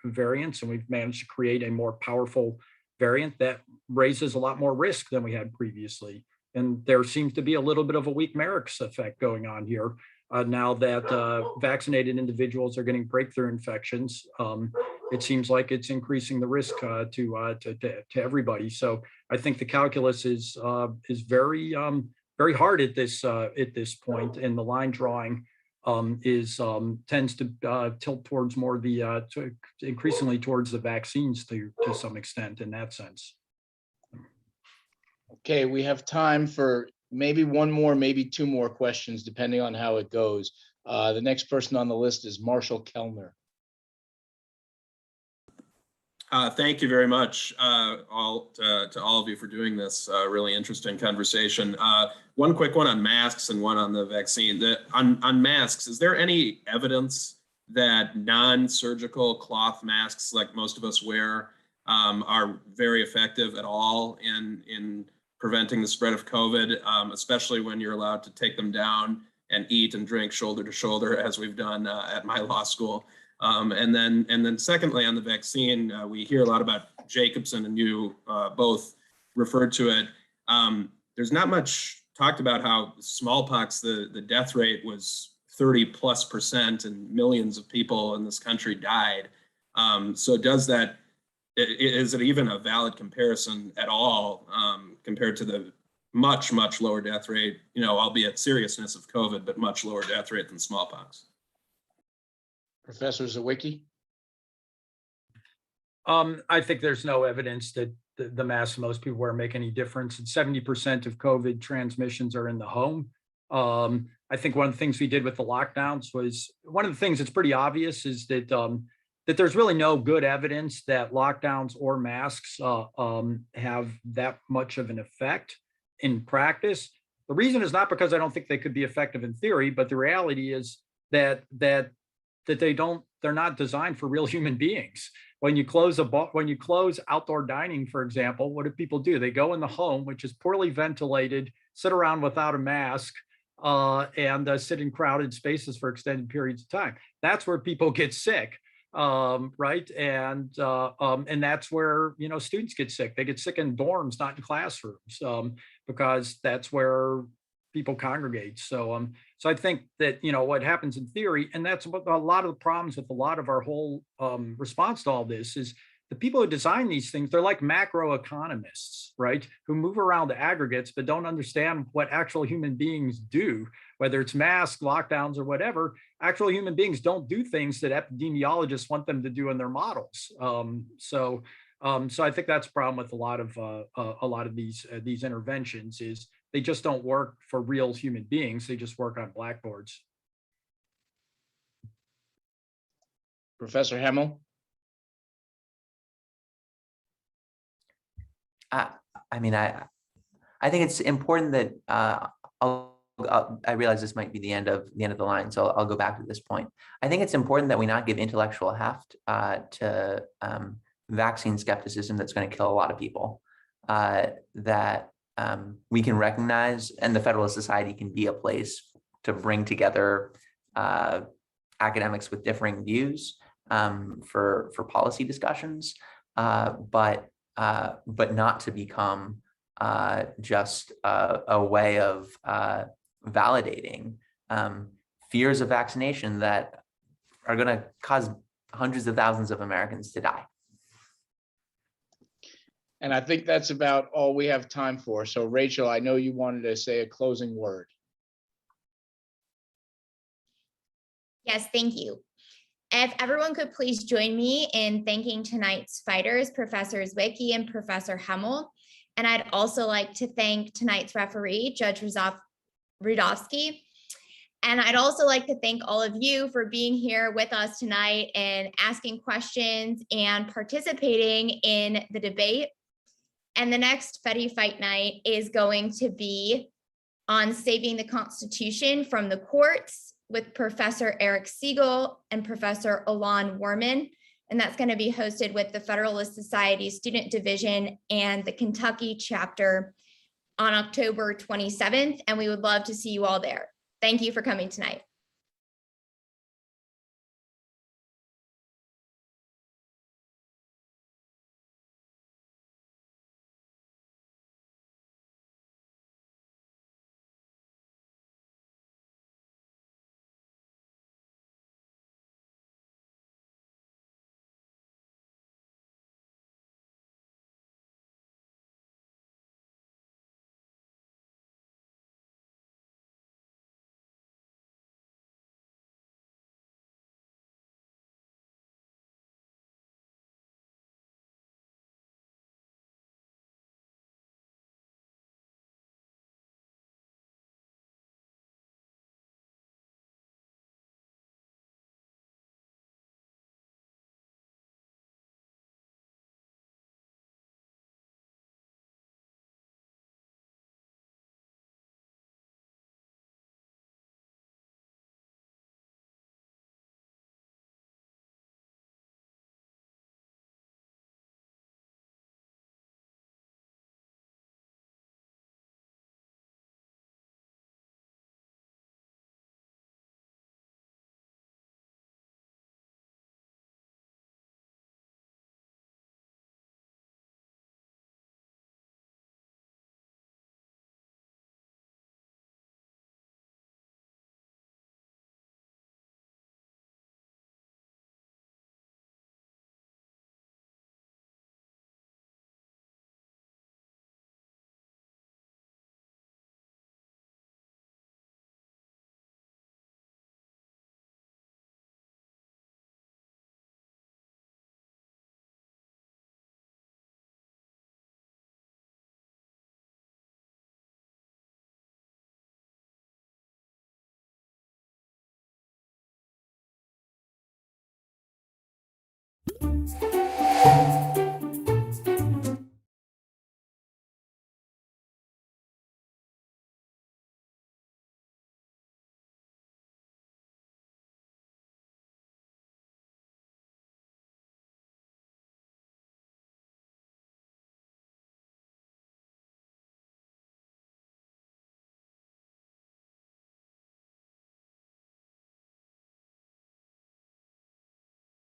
variants, and we've managed to create a more powerful variant that raises a lot more risk than we had previously. And there seems to be a little bit of a weak Merrick's effect going on here. Now that vaccinated individuals are getting breakthrough infections, it seems like it's increasing the risk to everybody. So I think the calculus is very hard at this point, and the line drawing tends to tilt towards more increasingly towards the vaccines to some extent in that sense. Okay, we have time for maybe one more, maybe two more questions, depending on how it goes. The next person on the list is Marshall Kellner. Thank you very much to all of you for doing this really interesting conversation. One quick one on masks and one on the vaccine. On masks, is there any evidence that non-surgical cloth masks, like most of us wear, are very effective at all in preventing the spread of COVID, especially when you're allowed to take them down and eat and drink shoulder to shoulder, as we've done at my law school? And then secondly, on the vaccine, we hear a lot about Jacobson, and you both referred to it. There's not much talked about how smallpox, the death rate was 30+%, and millions of people in this country died. So is it even a valid comparison at all compared to the much, much lower death rate, albeit seriousness of COVID, but much lower death rate than smallpox? Professor Zywicki? I think there's no evidence that the masks most people wear make any difference. And 70% of COVID transmissions are in the home. I think one of the things we did with the lockdowns was, one of the things that's pretty obvious is that that there's really no good evidence that lockdowns or masks have that much of an effect in practice. The reason is not because I don't think they could be effective in theory, but the reality is that they're not designed for real human beings. When you close outdoor dining, for example, what do people do? They go in the home, which is poorly ventilated, sit around without a mask, and sit in crowded spaces for extended periods of time. That's where people get sick, right? And that's where, you know, students get sick. They get sick in dorms, not in classrooms, because that's where people congregate. So I think that, you know, what happens in theory, and that's what a lot of the problems with a lot of our whole response to all this is, the people who design these things, they're like macroeconomists, right? Who move around the aggregates, but don't understand what actual human beings do, whether it's masks, lockdowns, or whatever. Actual human beings don't do things that epidemiologists want them to do in their models. So I think that's a problem with a lot of these interventions, is they just don't work for real human beings. They just work on blackboards. Professor Hemel? I mean, I think it's important that I realize this might be the end of the line, so I'll go back to this point. I think it's important that we not give intellectual heft to vaccine skepticism that's going to kill a lot of people. That we can recognize, and the Federalist Society can be a place to bring together academics with differing views for policy discussions, but not to become just a way of validating fears of vaccination that are going to cause hundreds of thousands of Americans to die. And I think that's about all we have time for. So Rachel, I know you wanted to say a closing word. Yes, thank you. If everyone could please join me in thanking tonight's fighters, Professor Zywicki and Professor Hemel. And I'd also like to thank tonight's referee, Judge Rudofsky. And I'd also like to thank all of you for being here with us tonight and asking questions and participating in the debate. And the next Feddie Fight Night is going to be on saving the Constitution from the courts with Professor Eric Siegel and Professor Alon Warman. And that's going to be hosted with the Federalist Society Student Division and the Kentucky chapter on October 27th. And we would love to see you all there. Thank you for coming tonight.